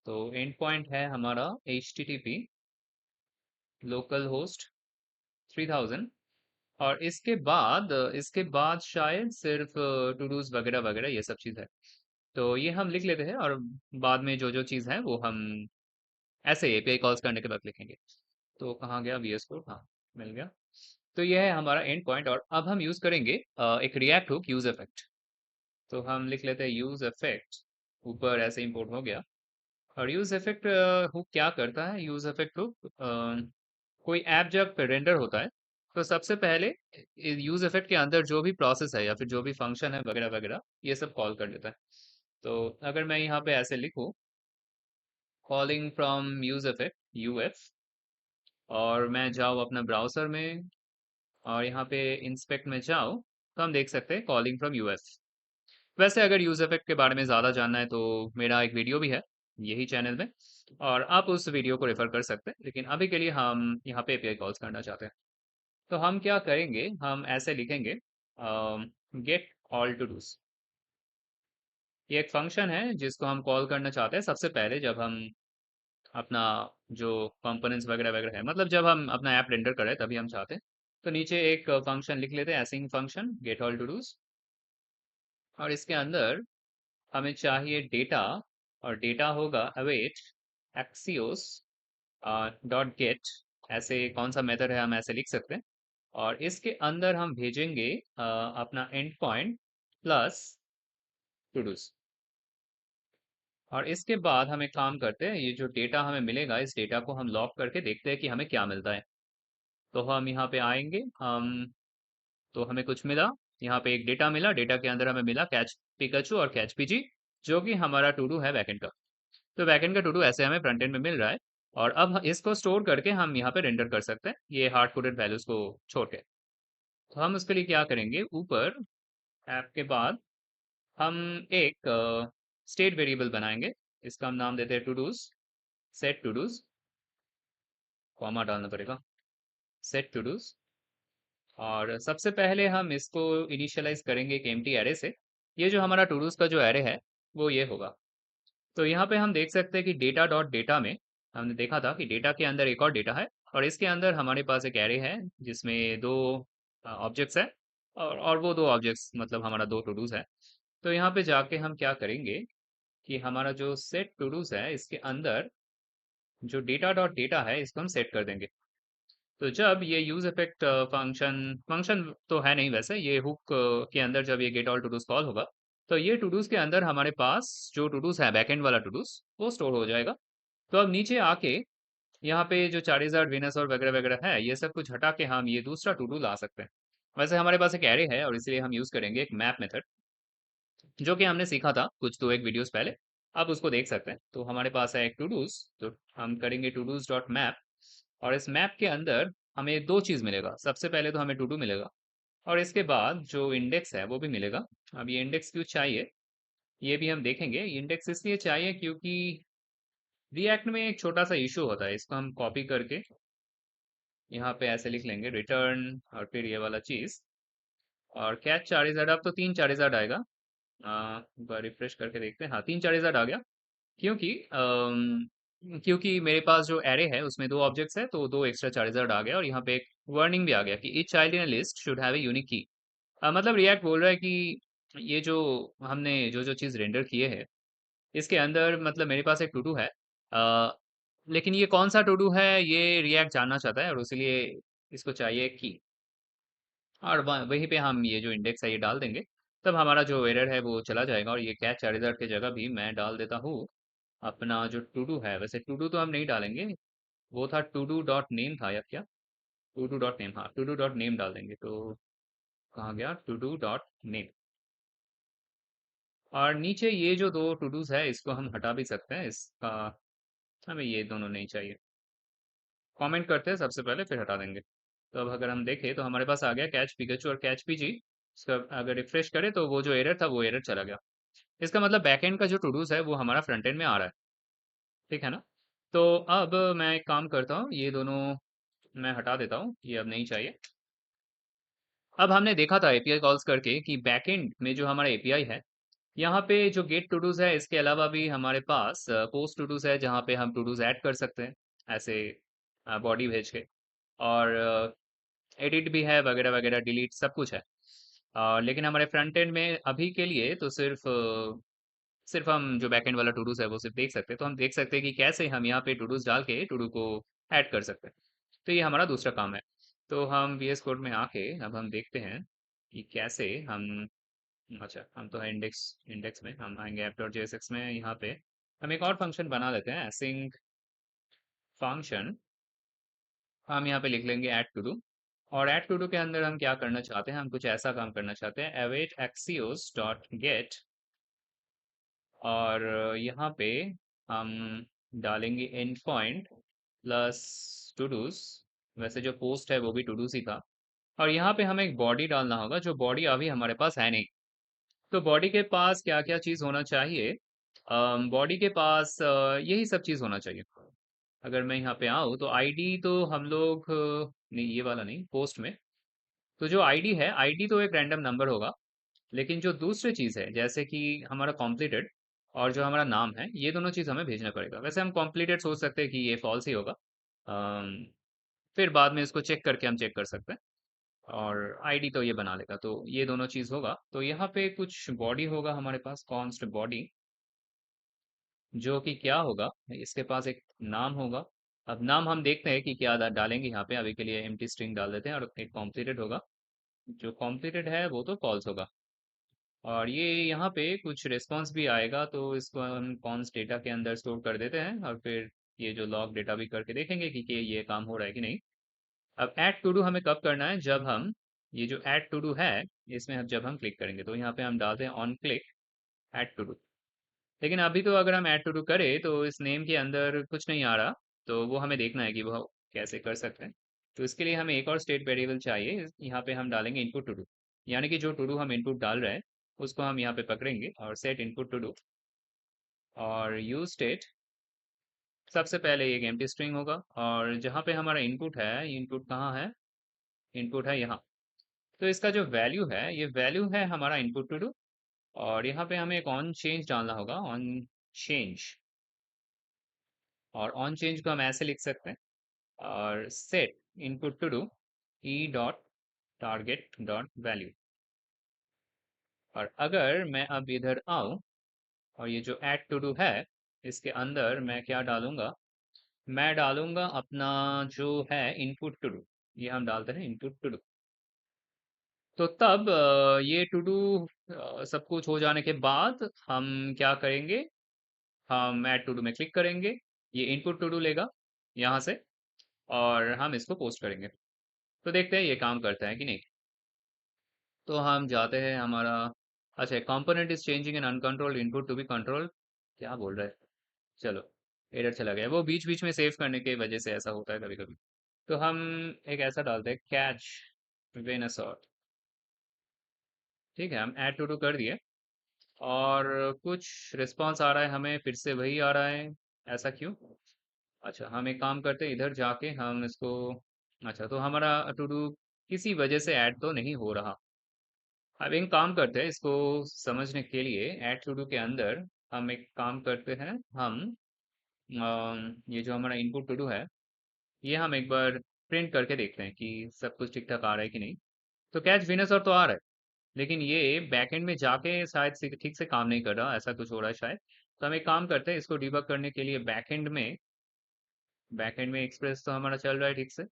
तो एंड पॉइंट है हमारा http लोकल होस्ट 3000, और इसके बाद शायद सिर्फ टू डूज वगैरह वगैरह ये सब चीज़ है। तो ये हम लिख लेते हैं, और बाद में जो जो चीज़ है वो हम ऐसे एपीआई कॉल्स करने के बाद लिखेंगे। तो कहाँ गया वीएस कोड, हाँ मिल गया। तो ये है हमारा एंड पॉइंट, और अब हम यूज करेंगे एक रिएक्ट हुक यूज इफेक्ट। तो हम लिख लेते हैं यूज इफेक्ट, ऊपर ऐसे इंपोर्ट हो गया। और यूज इफेक्ट हुक क्या करता है, यूज इफेक्ट हुक कोई ऐप जब रेंडर होता है तो सबसे पहले यूज इफेक्ट के अंदर जो भी प्रोसेस है या फिर जो भी फंक्शन है वगैरह वगैरह ये सब कॉल कर लेता है। तो अगर मैं यहाँ पे ऐसे लिखूँ calling from use effect UF, और मैं जाऊँ अपना ब्राउज़र में और यहाँ पे इंस्पेक्ट में जाऊँ, तो हम देख सकते हैं कॉलिंग फ्रॉम यूएफ। वैसे अगर यूज इफेक्ट के बारे में ज़्यादा जानना है तो मेरा एक वीडियो भी है यही चैनल में, और आप उस वीडियो को रेफर कर सकते हैं, लेकिन अभी के लिए हम यहाँ पे एपीआई कॉल्स करना चाहते हैं। तो हम क्या करेंगे, हम ऐसे लिखेंगे गेट ऑल टू डूज। ये एक फंक्शन है जिसको हम कॉल करना चाहते हैं सबसे पहले जब हम अपना जो कंपोनेंट्स वगैरह वगैरह है, मतलब जब हम अपना ऐप रेंडर करें तभी हम चाहते हैं। तो नीचे एक फंक्शन लिख लेते हैं async function get all to dos, और इसके अंदर हमें चाहिए डेटा, और डेटा होगा अवेट एक्सियोस डॉट गेट। ऐसे कौन सा मेथड है हम ऐसे लिख सकते हैं, और इसके अंदर हम भेजेंगे अपना end point plus to dos. और इसके बाद हम एक काम करते हैं, ये जो डेटा हमें मिलेगा इस डेटा को हम लॉग करके देखते हैं कि हमें क्या मिलता है। तो हम यहाँ पे आएंगे, हम तो हमें कुछ मिला, यहाँ पे एक डेटा मिला, डेटा के अंदर हमें मिला कैच पिकाचू और कैच पीजी, जो कि हमारा टू डू है बैकएंड का। तो बैकएंड का टू डू ऐसे हमें फ्रंट एंड में मिल रहा है, और अब इसको स्टोर करके हम यहाँ पे रेंडर कर सकते हैं ये हार्ड कोडेड वैल्यूज को छोड़ के। तो हम उसके लिए क्या करेंगे, ऊपर ऐप के बाद हम एक स्टेट वेरिएबल बनाएंगे, इसका हम नाम देते हैं to dos, set to dos, comma डालना पड़ेगा, सेट टू डूज। और सबसे पहले हम इसको इनिशियलाइज करेंगे एक एम्प्टी एरे से। ये जो हमारा टू डूज का जो एरे है वो ये होगा। तो यहाँ पे हम देख सकते हैं कि डेटा डॉट डेटा में हमने देखा था कि डेटा के अंदर एक और डेटा है, और इसके अंदर हमारे पास एक एरे है जिसमें दो ऑब्जेक्ट्स है, और वो दो ऑब्जेक्ट्स मतलब हमारा दो टू डूज है। तो यहाँ पे जाके हम क्या करेंगे कि हमारा जो सेट टू डूज है इसके अंदर जो डेटा डॉट डेटा है इसको हम सेट कर देंगे। तो जब ये यूज इफेक्ट फंक्शन फंक्शन तो है नहीं वैसे, ये हुक के अंदर जब ये get all to dos call होगा तो ये टू डूज के अंदर हमारे पास जो टू डूज है बैकएंड वाला टू डूज वो स्टोर हो जाएगा। तो अब नीचे आके यहाँ पे जो चार्लिज़ार्ड, वीनस और वगैरह वगैरह है ये सब कुछ हटा के हम ये दूसरा टू डू ला सकते हैं। वैसे हमारे पास एक एरे है और इसलिए हम यूज करेंगे एक मैप मेथड, जो कि हमने सीखा था कुछ तो एक वीडियोस पहले। आप उसको देख सकते हैं। तो हमारे पास है एक टू डूज, तो हम करेंगे टू डूज डॉट मैप। और इस मैप के अंदर हमें दो चीज मिलेगा। सबसे पहले तो हमें टू डू मिलेगा और इसके बाद जो इंडेक्स है वो भी मिलेगा। अब ये इंडेक्स क्यों चाहिए ये भी हम देखेंगे। इंडेक्स इसलिए चाहिए क्योंकि रिएक्ट में एक छोटा सा इशू होता है। इसको हम कॉपी करके यहाँ पे ऐसे लिख लेंगे रिटर्न और फिर ये वाला चीज और कैच 4000। अब तो 3 4000 आएगा। एक बार रिफ्रेश करके देखते हैं। हाँ, 3 4000 आ गया। क्योंकि मेरे पास जो एरे है उसमें दो ऑब्जेक्ट्स है तो दो एक्स्ट्रा 4000 आ गया। और यहाँ पे एक वार्निंग भी आ गया कि each child in list should have a unique की। मतलब रिएक्ट बोल रहा है कि ये जो हमने जो जो चीज रेंडर किए हैं इसके अंदर मतलब मेरे पास एक टू डू है। अ, लेकिन ये कौन सा टू डू है ये रिएक्ट जानना चाहता है और इसीलिए इसको चाहिए की। और वहीं पे हम ये जो इंडेक्स है ये डाल देंगे। तब हमारा जो एरर है वो चला जाएगा। और ये कैच 4000 की जगह भी मैं डाल देता हूँ अपना जो टू डू है। वैसे टू डू तो हम नहीं डालेंगे, वो था टू डू डॉट नेम था या क्या, टू डू डॉट नेम। हाँ, टू डू डॉट नेम डाल देंगे। तो कहाँ गया टू डू डॉट नेम। और नीचे ये जो दो टू डूज है इसको हम हटा भी सकते हैं। इसका हमें ये दोनों नहीं चाहिए। कमेंट करते हैं सबसे पहले फिर हटा देंगे। तो अब अगर हम देखें तो हमारे पास आ गया कैच पिकाचू और कैच पीजी। इसका अगर रिफ्रेश करें तो वो जो एरर था वो एरर चला गया। इसका मतलब बैकएंड का जो टू डूज है वो हमारा फ्रंट एंड में आ रहा है। ठीक है ना। तो अब मैं एक काम करता हूँ, ये दोनों मैं हटा देता हूँ, ये अब नहीं चाहिए। अब हमने देखा था एपीआई कॉल्स करके कि बैकएंड में जो हमारा एपीआई है यहाँ पे जो गेट टू डूज है इसके अलावा भी हमारे पास पोस्ट टू डूज है जहाँ पे हम टू डूज ऐड कर सकते हैं ऐसे बॉडी भेज के। और एडिट भी है वगैरह वगैरह, डिलीट सब कुछ है। लेकिन हमारे फ्रंट एंड में अभी के लिए तो सिर्फ हम जो बैकएंड वाला टू डूज है वो सिर्फ देख सकते हैं। तो हम देख सकते हैं कि कैसे हम यहाँ पे टू डूज डाल के टू डू को ऐड कर सकते हैं। तो ये हमारा दूसरा काम है। तो हम वीएस कोड में आके अब हम देखते हैं कि कैसे हम, अच्छा हम तो है इंडेक्स, इंडेक्स में हम आएंगे ऐप डॉट जेएसएक्स में। यहाँ पे हम एक और फंक्शन बना लेते हैं एसिंक फंक्शन। हम यहाँ पे लिख लेंगे ऐड टू डू। और ऐड टू डू के अंदर हम क्या करना चाहते हैं, हम कुछ ऐसा काम करना चाहते हैं await axios डॉट गेट। और यहाँ पे हम डालेंगे end point plus to dos. वैसे जो पोस्ट है वो भी टू डूज ही था। और यहाँ पे हमें एक बॉडी डालना होगा जो बॉडी अभी हमारे पास है नहीं। तो बॉडी के पास क्या क्या चीज होना चाहिए, बॉडी के पास यही सब चीज होना चाहिए। अगर मैं यहाँ पे आऊँ तो आईडी तो हम लोग नहीं, ये वाला नहीं, पोस्ट में। तो जो आईडी है, आईडी तो एक रैंडम नंबर होगा। लेकिन जो दूसरी चीज है जैसे कि हमारा कॉम्प्लीटेड और जो हमारा नाम है ये दोनों चीज हमें भेजना पड़ेगा। वैसे हम कॉम्प्लीटेड सोच सकते हैं कि ये फॉल्स ही होगा। अम, फिर बाद में इसको चेक करके हम चेक कर सकते हैं। और आईडी तो ये बना लेगा तो ये दोनों चीज होगा। तो यहाँ पे कुछ बॉडी होगा हमारे पास कॉन्स्ट बॉडी, जो कि क्या होगा, इसके पास एक नाम होगा। अब नाम हम देखते हैं कि क्या डालेंगे यहाँ पे। अभी के लिए एम्प्टी स्ट्रिंग डाल देते हैं। और एक कॉम्प्लीटेड होगा, जो कॉम्प्लीटेड है वो तो फॉल्स होगा। और ये यहाँ पे कुछ रिस्पॉन्स भी आएगा तो इसको हम कॉन्स्ट डेटा के अंदर स्टोर कर देते हैं। और फिर ये जो लॉग डेटा भी करके देखेंगे कि ये काम हो रहा है कि नहीं। अब ऐड टू डू हमें कब करना है, जब हम ये जो ऐड टू डू है इसमें हम जब हम क्लिक करेंगे तो यहाँ पे हम डालते हैं on click add to do. लेकिन अभी तो अगर हम ऐड टू डू करें तो इस नेम के अंदर कुछ नहीं आ रहा। तो वो हमें देखना है कि वो कैसे कर सकते हैं। तो इसके लिए हमें एक और स्टेट वेरिएबल चाहिए। यहाँ पे हम डालेंगे इनपुट टू डू, यानी कि जो टू डू हम इनपुट डाल रहे हैं उसको हम यहाँ पे पकड़ेंगे और सेट इनपुट टू डू। और यूज स्टेट सबसे पहले एक एम्प्टी स्ट्रिंग होगा। और जहाँ पे हमारा इनपुट है, इनपुट कहाँ है, इनपुट है यहाँ। तो इसका जो वैल्यू है ये वैल्यू है हमारा इनपुट टू डू। और यहाँ पे हमें एक ऑन चेंज डालना होगा, ऑन चेंज। और ऑन चेंज को हम ऐसे लिख सकते हैं, और set input to do e dot target dot value. और अगर मैं अब इधर आऊं और ये जो ऐड टू डू है इसके अंदर मैं क्या डालूंगा, मैं डालूंगा अपना जो है इनपुट टू डू। ये हम डालते हैं इनपुट टू डू। तो तब ये टू डू सब कुछ हो जाने के बाद हम क्या करेंगे, हम ऐड टू डू में क्लिक करेंगे, ये इनपुट टू डू लेगा यहाँ से और हम इसको पोस्ट करेंगे। तो देखते हैं ये काम करता है कि नहीं। तो हम जाते हैं हमारा, अच्छा, component is changing in uncontrolled input to be control, क्या बोल रहा है, चलो एरर चला गया, वो बीच बीच में सेव करने की वजह से ऐसा होता है कभी कभी। तो हम एक ऐसा डालते हैं कैच वेनसॉट। ठीक है, हम ऐड टू डू कर दिए और कुछ रिस्पांस आ रहा है हमें, फिर से वही आ रहा है, ऐसा क्यों। अच्छा, हम एक काम करते हैं, इधर जाके हम इसको, अच्छा तो हमारा टू डू किसी वजह से ऐड तो नहीं हो रहा। अब एक काम करते हैं, इसको समझने के लिए ऐड टू डू के अंदर हम एक काम करते हैं, हम ये जो हमारा इनपुट टू डू है ये हम एक बार प्रिंट करके देखते हैं कि सब कुछ ठीक ठाक आ रहा है कि नहीं। तो कैच विनर्स तो आ रहा है, लेकिन ये बैकएंड में जाके शायद से ठीक से काम नहीं कर रहा, ऐसा कुछ हो रहा है शायद। तो हम एक काम करते हैं, इसको डिबग करने के लिए बैकएंड में एक्सप्रेस तो हमारा चल रहा है ठीक से।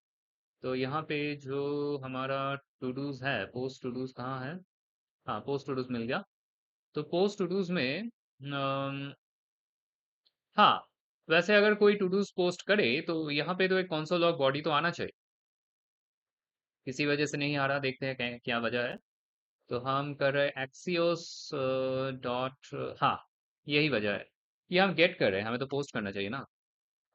तो यहाँ पे जो हमारा टू डूज है, पोस्ट टू डूज कहाँ है, हाँ पोस्ट टू डूज मिल गया। तो पोस्ट टू डूज में हाँ, वैसे अगर कोई टू डूज पोस्ट करे तो यहाँ पे तो एक console log बॉडी तो आना चाहिए, किसी वजह से नहीं आ रहा, देखते हैं क्या वजह है। तो हम कर रहे हैं एक्सियोस डॉट, हाँ यही वजह है, ये हम गेट कर रहे हैं, हमें तो पोस्ट करना चाहिए ना।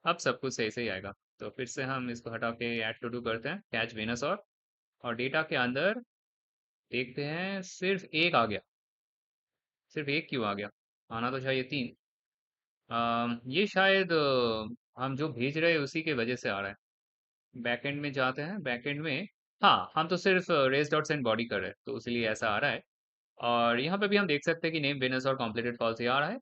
अब सब कुछ सही से ही आएगा। तो फिर से हम इसको हटा के ऐड टू डू करते हैं कैच वेनस, और डेटा के अंदर देखते हैं सिर्फ एक आ गया, सिर्फ एक क्यों आ गया, आना तो चाहिए तीन। ये शायद हम जो भेज रहे हैं उसी के वजह से आ रहा है। बैकएंड में जाते हैं, बैकएंड में हाँ हम तो सिर्फ रेस डॉट सेंड बॉडी कर रहे हैं तो इसलिए ऐसा आ रहा है। और यहाँ पे भी हम देख सकते हैं कि नेम विनर्स और कॉम्प्लीटेड फॉल्स ये आ रहा है।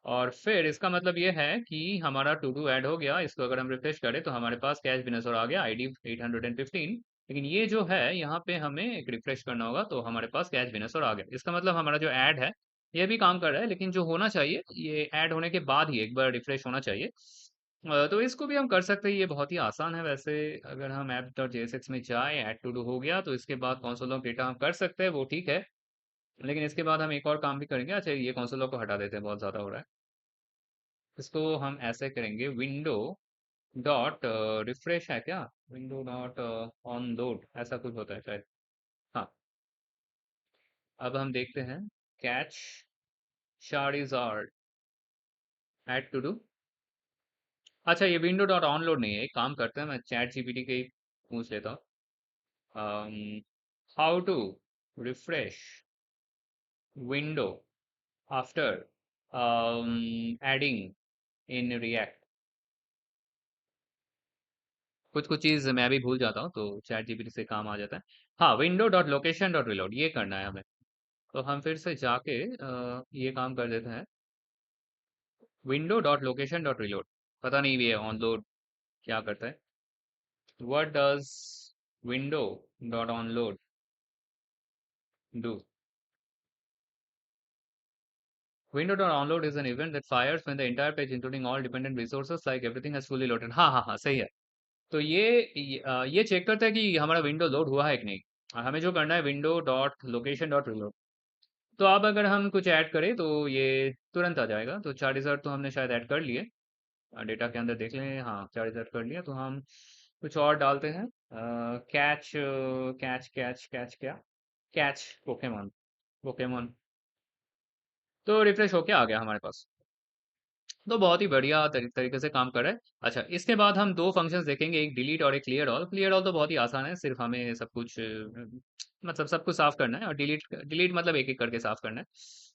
और फिर इसका मतलब ये है कि हमारा टू डू ऐड हो गया, इसको अगर हम रिफ्रेश करें तो हमारे पास कैश विनर्स और आ गया आईडी 815। लेकिन ये जो है यहाँ पे हमें एक रिफ्रेश करना होगा तो हमारे पास कैश विनर्स और आ गया, इसका मतलब हमारा जो ऐड है ये भी काम कर रहा है, लेकिन जो होना चाहिए ये ऐड होने के बाद ही एक बार रिफ्रेश होना चाहिए। तो इसको भी हम कर सकते हैं, ये बहुत ही आसान है वैसे। अगर हम ऐप डॉट जेएसएक्स में जाए, ऐड टू डू हो गया तो इसके बाद कौन लॉग डेटा हम कर सकते हैं, वो ठीक है। लेकिन इसके बाद हम एक और काम भी करेंगे, अच्छा ये कौन लॉग को हटा देते हैं, बहुत ज़्यादा हो रहा है। इसको हम ऐसे करेंगे, विंडो डॉट रिफ्रेश है क्या, विंडो डॉट ऑन लोड ऐसा कुछ होता है शायद। हाँ, अब हम देखते हैं catch chart add to do. अच्छा, ये विंडो डॉट ऑन लोड नहीं है, एक काम करते हैं, मैं चैट जीपीटी के ही पूछ लेता हूँ, how to refresh window after adding in React. कुछ कुछ चीज़ मैं भी भूल जाता हूँ तो चैट जीपीटी से काम आ जाता है। हाँ, window dot location dot reload ये करना है हमें। तो हम फिर से जाके ये काम कर देते हैं, window dot location dot reload. पता नहीं ये ऑन लोड क्या करता है, what does window dot on load do. Window dot onload is an event that fires when the entire page, including all dependent resources like everything, has fully loaded। हाँ हाँ हाँ, सही है। तो ये चेक करता है कि हमारा विंडो लोड हुआ है कि नहीं। हमें जो करना है window dot location dot reload. तो अब अगर हम कुछ ऐड करें तो ये तुरंत आ जाएगा। तो 4000 तो हमने शायद ऐड कर लिए, डेटा के अंदर देख लें, हाँ 4000 कर लिया। तो हम कुछ और डालते हैं, कैच कैच कैच कैच क्या, कैच पोकेमॉन, पोकेमॉन। तो रिफ्रेश होके आ गया हमारे पास। तो बहुत ही बढ़िया तरीके से काम कर रहा है। अच्छा, इसके बाद हम दो फंक्शंस देखेंगे, एक डिलीट और एक क्लियर ऑल। क्लियर ऑल तो बहुत ही आसान है, सिर्फ हमें सब कुछ मतलब सब कुछ साफ करना है, और डिलीट डिलीट मतलब एक एक करके साफ करना है।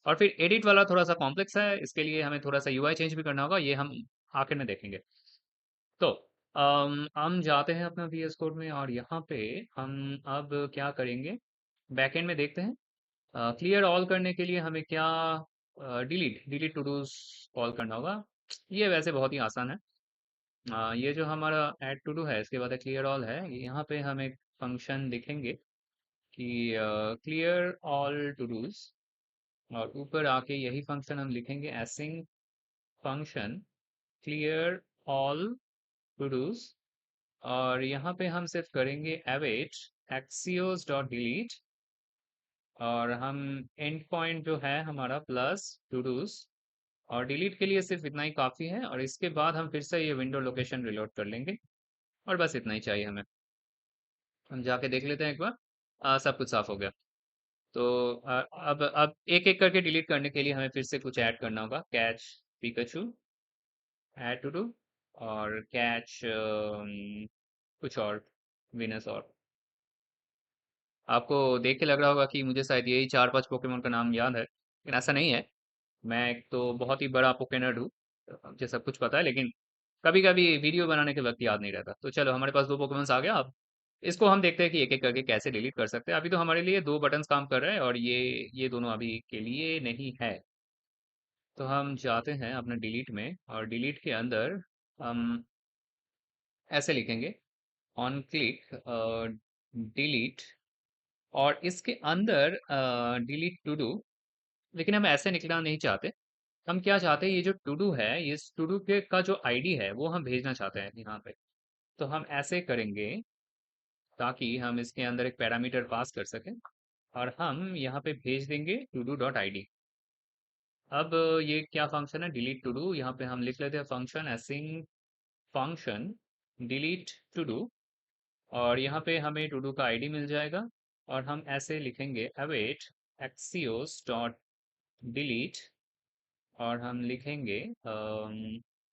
और फिर एडिट वाला थोड़ा सा कॉम्प्लेक्स है, इसके लिए हमें थोड़ा सा यूआई चेंज भी करना होगा, ये हम आखिर में देखेंगे। तो हम जाते हैं अपना वीएस कोड में, और यहाँ पे हम अब क्या करेंगे, बैकएंड में देखते हैं। क्लियर ऑल करने के लिए हमें क्या, delete delete to dos call करना होगा। ये वैसे बहुत ही आसान है। ये जो हमारा ऐड टू डू है इसके बाद क्लियर ऑल है, यहाँ पे हम एक फंक्शन लिखेंगे कि क्लियर ऑल टू डूज और ऊपर आके यही फंक्शन हम लिखेंगे async function clear all to dos. और यहाँ पे हम सिर्फ करेंगे अवेट एक्सियोस डॉट डिलीट, और हम एंड पॉइंट जो है हमारा प्लस टू डूज, और डिलीट के लिए सिर्फ इतना ही काफ़ी है। और इसके बाद हम फिर से ये विंडो लोकेशन रिलोड कर लेंगे, और बस इतना ही चाहिए हमें। हम जाके देख लेते हैं एक बार। सब कुछ साफ हो गया। तो अब एक एक करके डिलीट करने के लिए हमें फिर से कुछ ऐड करना होगा। Catch Pikachu, add to do, और कैच कुछ और, विनस। और आपको देख के लग रहा होगा कि मुझे शायद यही 4-5 पोकेमोन का नाम याद है, लेकिन ऐसा नहीं है। मैं एक तो बहुत ही बड़ा पोकेनर्ड हूँ, मुझे सब कुछ पता है, लेकिन कभी कभी वीडियो बनाने के वक्त याद नहीं रहता। तो चलो, हमारे पास 2 पोकेमोन्स आ गया। अब इसको हम देखते हैं कि एक एक करके कैसे डिलीट कर सकते हैं। अभी तो हमारे लिए 2 बटन्स काम कर रहे हैं, और ये दोनों अभी के लिए नहीं है। तो हम जाते हैं अपने डिलीट में, और डिलीट के अंदर हम ऐसे लिखेंगे ऑन क्लिक डिलीट, और इसके अंदर डिलीट टू डू। लेकिन हम ऐसे निकलना नहीं चाहते। हम क्या चाहते हैं, ये जो टू डू है, ये टू डू के का जो आईडी है वो हम भेजना चाहते हैं यहाँ पे। तो हम ऐसे करेंगे ताकि हम इसके अंदर एक पैरामीटर पास कर सकें, और हम यहाँ पे भेज देंगे to do dot I D. अब ये क्या फंक्शन है, डिलीट टू डू। यहाँ पे हम लिख लेते हैं function async function delete to do, और यहाँ पे हमें टू डू का आईडी मिल जाएगा। और हम ऐसे लिखेंगे अवेट एक्सियोस डॉट डिलीट, और हम लिखेंगे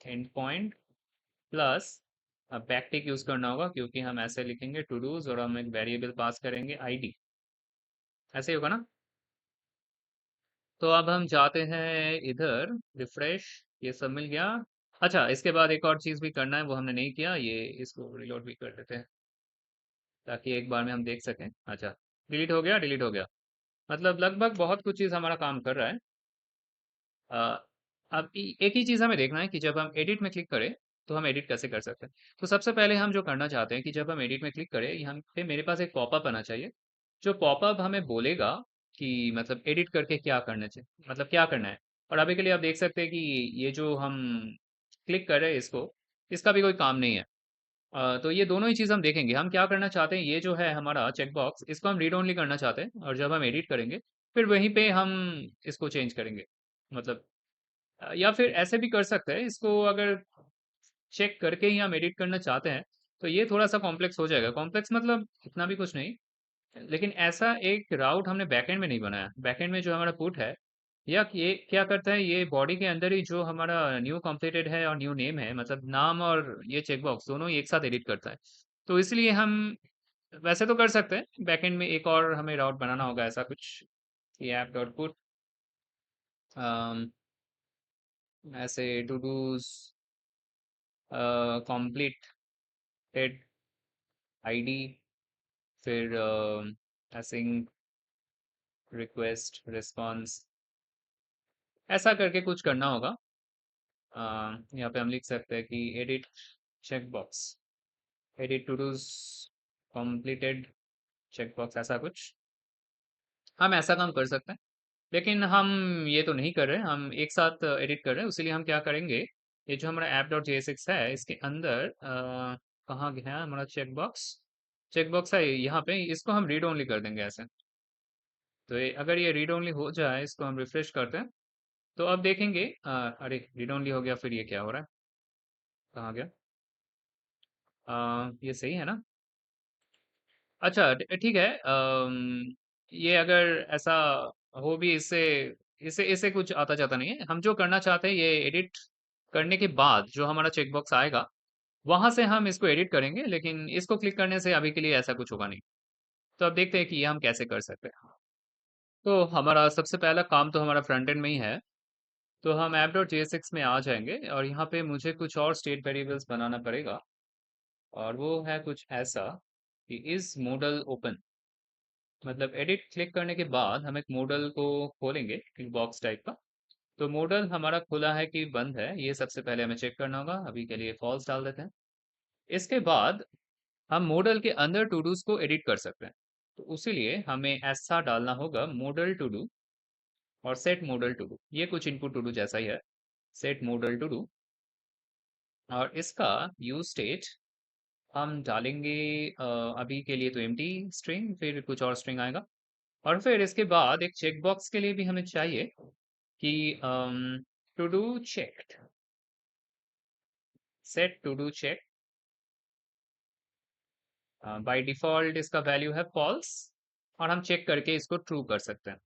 एंड पॉइंट प्लस, अब बैकटिक यूज करना होगा क्योंकि हम ऐसे लिखेंगे टू डूज, और हम एक वेरिएबल पास करेंगे आईडी। ऐसे ही होगा ना। तो अब हम जाते हैं इधर, रिफ्रेश, ये सब मिल गया। अच्छा, इसके बाद एक और चीज भी करना है, वो हमने नहीं किया। ये इसको रिलोड भी कर देते हैं ताकि एक बार में हम देख सकें। अच्छा, डिलीट हो गया, डिलीट हो गया। मतलब लगभग बहुत कुछ चीज हमारा काम कर रहा है। अ, अब एक ही चीज़ हमें देखना है कि जब हम एडिट में क्लिक करें तो हम एडिट कैसे कर सकते हैं। तो सबसे पहले हम जो करना चाहते हैं कि जब हम एडिट में क्लिक करें, यहाँ पे मेरे पास एक पॉपअप आना चाहिए। जो पॉपअप हमें बोलेगा कि मतलब एडिट करके क्या करना चाहिए, मतलब क्या करना है। और अभी के लिए आप देख सकते हैं कि ये जो हम क्लिक कर रहे हैं इसको, इसका भी कोई काम नहीं है। तो ये दोनों ही चीज़ हम देखेंगे। हम क्या करना चाहते हैं, ये जो है हमारा चेकबॉक्स, इसको हम रीड ओनली करना चाहते हैं, और जब हम एडिट करेंगे फिर वहीं पे हम इसको चेंज करेंगे। मतलब या फिर ऐसे भी कर सकते हैं इसको, अगर चेक करके ही हम एडिट करना चाहते हैं तो ये थोड़ा सा कॉम्प्लेक्स हो जाएगा। कॉम्प्लेक्स मतलब इतना भी कुछ नहीं, लेकिन ऐसा एक राउट हमने बैकएंड में नहीं बनाया। बैकएंड में जो हमारा पुट है, या ये क्या करता है, ये बॉडी के अंदर ही जो हमारा न्यू कंप्लीटेड है और न्यू नेम है, मतलब नाम और ये चेकबॉक्स दोनों ही एक साथ एडिट करता है। तो इसलिए हम वैसे तो कर सकते हैं, बैकएंड में एक और हमें राउट बनाना होगा ऐसा कुछ, कि ऐप डॉट पुट ऐसे टू डूज कंप्लीटेड आईडी, फिर असिंग रिक्वेस्ट रिस्पॉन्स, ऐसा करके कुछ करना होगा। यहाँ पे हम लिख सकते हैं कि edit checkbox, edit to dos completed checkbox, ऐसा कुछ हम ऐसा काम कर सकते हैं। लेकिन हम ये तो नहीं कर रहे, हम एक साथ एडिट कर रहे हैं। उसीलिए हम क्या करेंगे, ये जो हमारा ऐप डॉट जेएसएक्स है, इसके अंदर कहाँ गया हमारा चेकबॉक्स, चेकबॉक्स है यहाँ पे, इसको हम रीड ओनली कर देंगे ऐसे। तो अगर ये रीड ओनली हो जाए, इसको हम रिफ्रेश करते हैं, तो अब देखेंगे अरे रीड ओनली हो गया, फिर ये क्या हो रहा है, कहाँ गया। ये सही है ना। अच्छा, ठीक है। ये अगर ऐसा हो भी, इससे इससे इससे कुछ आता जाता नहीं है। हम जो करना चाहते हैं, ये एडिट करने के बाद जो हमारा चेकबॉक्स आएगा वहां से हम इसको एडिट करेंगे, लेकिन इसको क्लिक करने से अभी के लिए ऐसा कुछ होगा नहीं। तो अब देखते हैं कि ये हम कैसे कर सकते हैं। तो हमारा सबसे पहला काम तो हमारा फ्रंट एंड में ही है। तो हम ऐप डॉट जेएसएक्स में आ जाएंगे, और यहाँ पे मुझे कुछ और स्टेट वेरिएबल्स बनाना पड़ेगा। और वो है कुछ ऐसा कि इस मॉडल ओपन, मतलब एडिट क्लिक करने के बाद हम एक मॉडल को खोलेंगे, एक बॉक्स टाइप का। तो मॉडल हमारा खुला है कि बंद है, ये सबसे पहले हमें चेक करना होगा। अभी के लिए फॉल्स डाल देते हैं। इसके बाद हम मॉडल के अंदर टू डूज को एडिट कर सकते हैं। तो उसी लिए हमें ऐसा डालना होगा मॉडल टू डू, और सेट मॉडल टू डू, ये कुछ इनपुट टू डू जैसा ही है, सेट मॉडल टू डू। और इसका यूज स्टेट हम डालेंगे अभी के लिए तो एम्प्टी स्ट्रिंग, फिर कुछ और स्ट्रिंग आएगा। और फिर इसके बाद एक चेक बॉक्स के लिए भी हमें चाहिए कि to do checked, set to do check. By default इसका वैल्यू है फॉल्स, और हम चेक करके इसको ट्रू कर सकते हैं।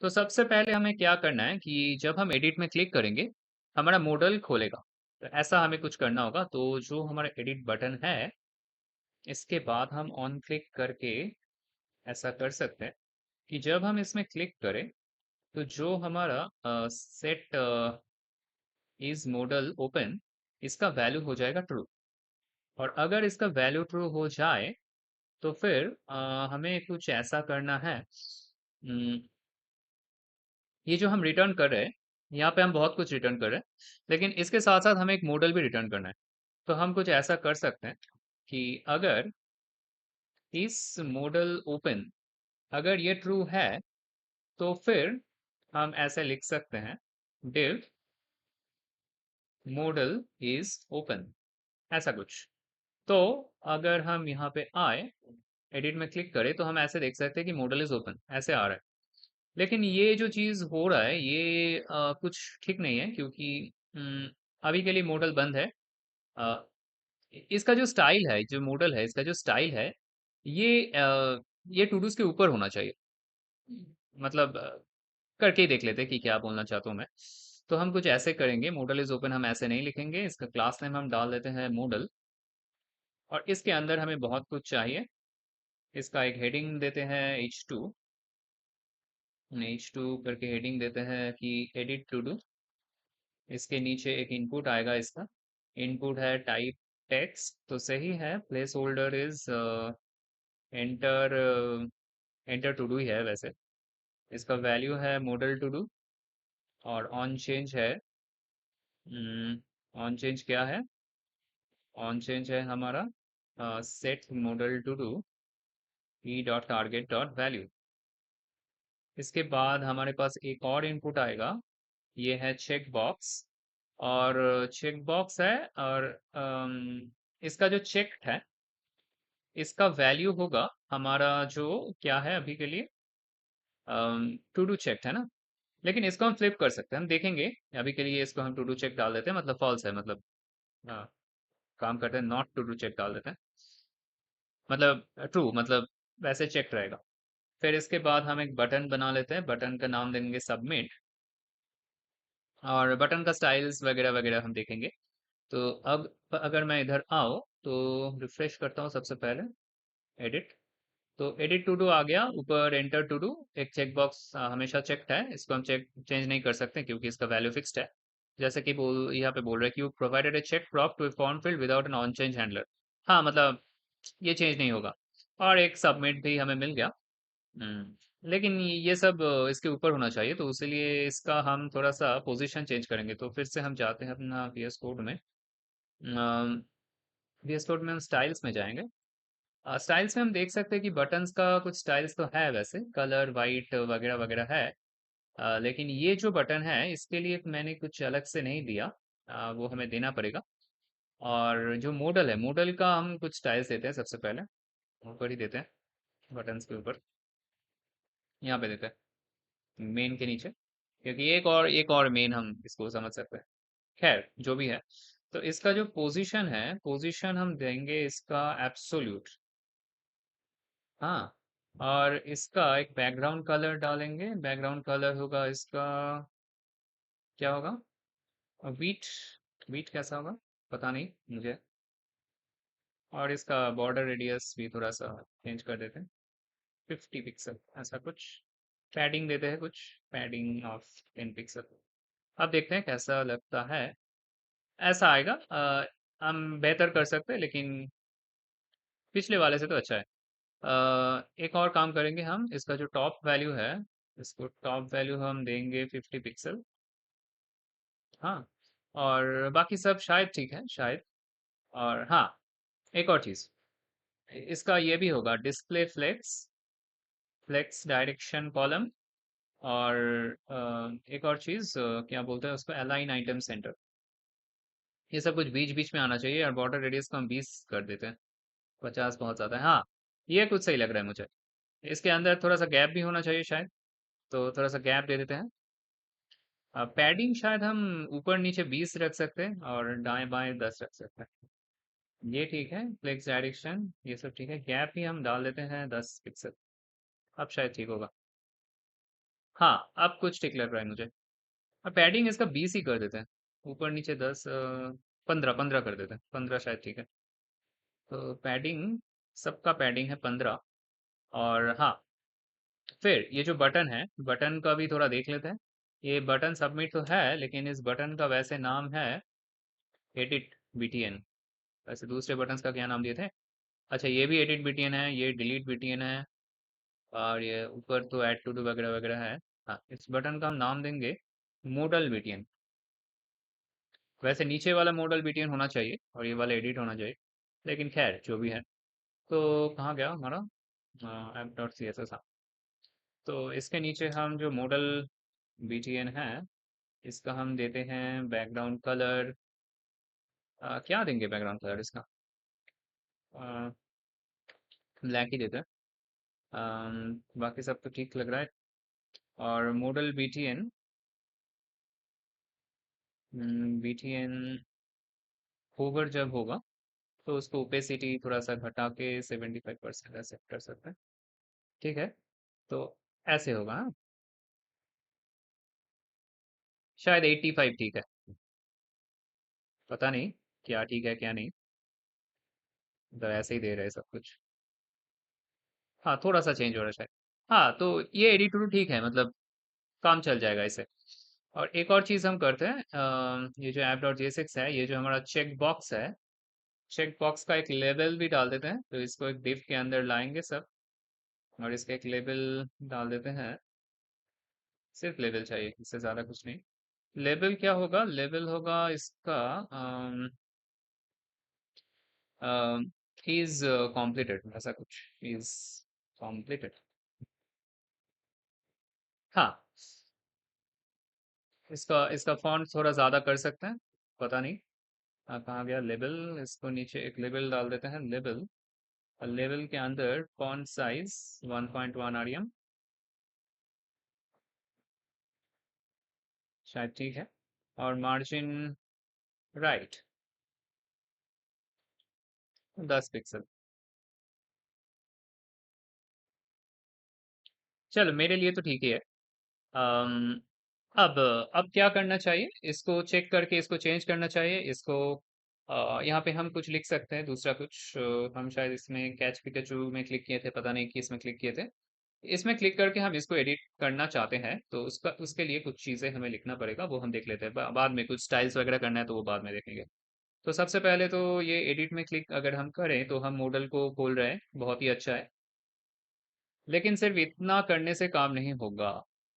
तो सबसे पहले हमें क्या करना है कि जब हम एडिट में क्लिक करेंगे, हमारा मॉडल खोलेगा। तो ऐसा हमें कुछ करना होगा। तो जो हमारा एडिट बटन है, इसके बाद हम ऑन क्लिक करके ऐसा कर सकते हैं कि जब हम इसमें क्लिक करें, तो जो हमारा सेट इज मॉडल ओपन, इसका वैल्यू हो जाएगा ट्रू। और अगर इसका वैल्यू ट्रू हो जाए, तो फिर हमें कुछ ऐसा करना है। ये जो हम रिटर्न कर रहे हैं, यहाँ पे हम बहुत कुछ रिटर्न कर रहे हैं, लेकिन इसके साथ साथ हमें एक मॉडल भी रिटर्न करना है। तो हम कुछ ऐसा कर सकते हैं कि अगर इस मॉडल ओपन, अगर ये ट्रू है, तो फिर हम ऐसे लिख सकते हैं div मॉडल इज ओपन, ऐसा कुछ। तो अगर हम यहाँ पे आए, एडिट में क्लिक करें, तो हम ऐसे देख सकते हैं कि मॉडल इज ओपन ऐसे आ रहा है। लेकिन ये जो चीज़ हो रहा है, ये कुछ ठीक नहीं है, क्योंकि अभी के लिए मॉडल बंद है। अ, इसका जो स्टाइल है, जो मॉडल है, इसका जो स्टाइल है, ये टू डूज के ऊपर होना चाहिए। मतलब करके ही देख लेते हैं कि क्या बोलना चाहता हूँ मैं। तो हम कुछ ऐसे करेंगे, मॉडल इज ओपन हम ऐसे नहीं लिखेंगे, इसका क्लास नेम हम डाल देते हैं मॉडल। और इसके अंदर हमें बहुत कुछ चाहिए। इसका एक हेडिंग देते हैं h2, h2 करके हेडिंग देते हैं कि एडिट टू डू। इसके नीचे एक इनपुट आएगा, इसका इनपुट है टाइप टेक्स्ट, तो सही है। Placeholder is enter, enter to do ही है वैसे। इसका वैल्यू है मॉडल टू डू। और ऑन चेंज है, ऑन चेंज क्या है? ऑन चेंज है हमारा set model to do e dot target dot value. इसके बाद हमारे पास एक और इनपुट आएगा, ये है चेक बॉक्स। और चेक बॉक्स है, और इसका जो चेक है, इसका वैल्यू होगा हमारा जो क्या है अभी के लिए, टू डू चेक है ना। लेकिन इसको हम फ्लिप कर सकते हैं, हम देखेंगे। अभी के लिए इसको हम टू डू चेक डाल देते हैं, मतलब फॉल्स है, मतलब हाँ, काम करते हैं, नॉट टू डू चेक डाल देते हैं, मतलब ट्रू, मतलब वैसे चेक रहेगा। फिर इसके बाद हम एक बटन बना लेते हैं, बटन का नाम देंगे सबमिट। और बटन का स्टाइल्स वगैरह वगैरह हम देखेंगे। तो अब अगर मैं इधर आऊँ, तो रिफ्रेश करता हूँ सबसे पहले, एडिट। तो एडिट टू डू आ गया ऊपर, एंटर टू डू। एक चेक बॉक्स हमेशा चेक्ड है, इसको हम चेक चेंज नहीं कर सकते क्योंकि इसका वैल्यू फिक्स्ड है। जैसे कि बोल यहाँ पे बोल रहा है कि you provided a check prop to a form field without an on change handler. हाँ, मतलब ये चेंज नहीं होगा। और एक सबमिट भी हमें मिल गया। लेकिन ये सब इसके ऊपर होना चाहिए, तो इसलिए इसका हम थोड़ा सा पोजीशन चेंज करेंगे। तो फिर से हम जाते हैं अपना VS कोड में, VS कोड में हम स्टाइल्स में जाएंगे। स्टाइल्स में हम देख सकते हैं कि बटन्स का कुछ स्टाइल्स तो है, वैसे कलर वाइट वगैरह वगैरह है। लेकिन ये जो बटन है, इसके लिए मैंने कुछ अलग से नहीं दिया, वो हमें देना पड़ेगा। और जो मॉडल है, मॉडल का हम कुछ स्टाइल्स देते हैं सबसे पहले, ऊपर ही देते हैं, बटन्स के ऊपर, यहाँ पे देते हैं मेन के नीचे, क्योंकि एक और मेन हम इसको समझ सकते हैं। खैर जो भी है, तो इसका जो पोजीशन है, पोजीशन हम देंगे इसका एब्सोल्यूट। हाँ, और इसका एक बैकग्राउंड कलर डालेंगे, बैकग्राउंड कलर होगा इसका, क्या होगा? व्हीट, व्हीट कैसा होगा पता नहीं मुझे। और इसका बॉर्डर रेडियस भी थोड़ा सा चेंज कर देते हैं, 50 पिक्सल ऐसा कुछ। पैडिंग देते हैं कुछ, पैडिंग ऑफ 10 पिक्सल। अब देखते हैं कैसा लगता है। ऐसा आएगा। हम बेहतर कर सकते हैं, लेकिन पिछले वाले से तो अच्छा है। एक और काम करेंगे हम, इसका जो टॉप वैल्यू है, इसको टॉप वैल्यू हम देंगे 50 पिक्सल। हाँ, और बाकी सब शायद ठीक है, शायद। और हाँ, एक और चीज़, इसका ये भी होगा display flex, flex direction column. और एक और चीज़ क्या बोलते हैं उसको, अलाइन आइटम सेंटर। ये सब कुछ बीच बीच में आना चाहिए, और बॉर्डर रेडियस को हम 20 कर देते हैं। 50 बहुत ज़्यादा है, हाँ। ये कुछ सही लग रहा है मुझे। इसके अंदर थोड़ा सा गैप भी होना चाहिए शायद, तो थोड़ा सा गैप दे देते हैं। पैडिंग शायद हम ऊपर नीचे 20 रख सकते हैं, और दाएं बाएं 10 रख सकते हैं। ये ठीक है। फ्लेक्स डायरेक्शन ये सब ठीक है। गैप ही हम डाल देते हैं 10 पिक्सल। अब शायद ठीक होगा। हाँ, अब कुछ ठीक लग रहा है मुझे। अब पैडिंग इसका 20 ही कर देते हैं। ऊपर नीचे 10, 15 15 कर देते हैं। 15 शायद ठीक है। तो पैडिंग, सबका पैडिंग है 15। और हाँ, फिर ये जो बटन है, बटन का भी थोड़ा देख लेते हैं। ये बटन सबमिट तो है, लेकिन इस बटन का वैसे नाम है एडिट बीटीएन। वैसे दूसरे बटन्स का क्या नाम दिए थे? अच्छा, ये भी एडिट बीटीएन है, ये डिलीट बीटीएन है, और ये ऊपर तो ऐड टू डू वगैरह वगैरह है। हाँ, इस बटन का हम नाम देंगे मोडल बीटीएन। वैसे नीचे वाला मॉडल बीटीएन होना चाहिए, और ये वाला एडिट होना चाहिए, लेकिन खैर जो भी है। तो कहाँ गया हमारा app dot C S S? हाँ, तो इसके नीचे हम जो मॉडल बीटीएन है, इसका हम देते हैं बैकग्राउंड कलर। क्या देंगे बैकग्राउंड कलर इसका? ब्लैक ही देते हैं। बाकी सब तो ठीक लग रहा है। और मॉडल बीटीएन, बीटीएन होवर जब होगा, तो उसको ओपेसिटी थोड़ा सा घटा के 75% ऐसे कर सकते हैं। ठीक है, तो ऐसे होगा, हाँ? शायद 85 ठीक है। पता नहीं क्या ठीक है क्या नहीं, मतलब ऐसे ही दे रहे हैं सब कुछ। हाँ, थोड़ा सा चेंज हो रहा है शायद। हाँ, तो ये एडिटर ठीक है, मतलब काम चल जाएगा इसे। और एक और चीज़ हम करते हैं, ये जो app.jsx है, ये जो हमारा चेक बॉक्स है, चेक बॉक्स का एक लेबल भी डाल देते हैं। तो इसको एक div के अंदर लाएंगे सब, और इसका एक लेबल डाल देते हैं। सिर्फ लेबल चाहिए, इससे ज़्यादा कुछ नहीं। लेबल क्या होगा? लेबल होगा इसका इज कॉम्प्लीटेड, ऐसा कुछ, इज कॉम्प्लीटेड। हाँ, इसका इसका फॉन्ट थोड़ा ज़्यादा कर सकते हैं। पता नहीं कहाँ गया लेबल। इसको नीचे एक लेबल डाल देते हैं, लेबल। और लेबल के अंदर फॉन्ट साइज 1.1 आरएम, शायद ठीक है। और मार्जिन राइट 10 पिक्सल। चलो, मेरे लिए तो ठीक ही है। अम, अब अब क्या करना चाहिए? इसको चेक करके इसको चेंज करना चाहिए इसको। यहाँ पे हम कुछ लिख सकते हैं, दूसरा कुछ। हम शायद इसमें कैच पिकाचू में क्लिक किए थे, पता नहीं कि इसमें क्लिक किए थे। इसमें क्लिक करके हम इसको एडिट करना चाहते हैं, तो उसका उसके लिए कुछ चीज़ें हमें लिखना पड़ेगा, वो हम देख लेते हैं। बाद में कुछ स्टाइल्स वगैरह करना है, तो वो बाद में देखेंगे। तो सबसे पहले तो ये एडिट में क्लिक अगर हम करें, तो हम मॉडल को खोल रहे हैं, बहुत ही अच्छा है। लेकिन सिर्फ इतना करने से काम नहीं होगा।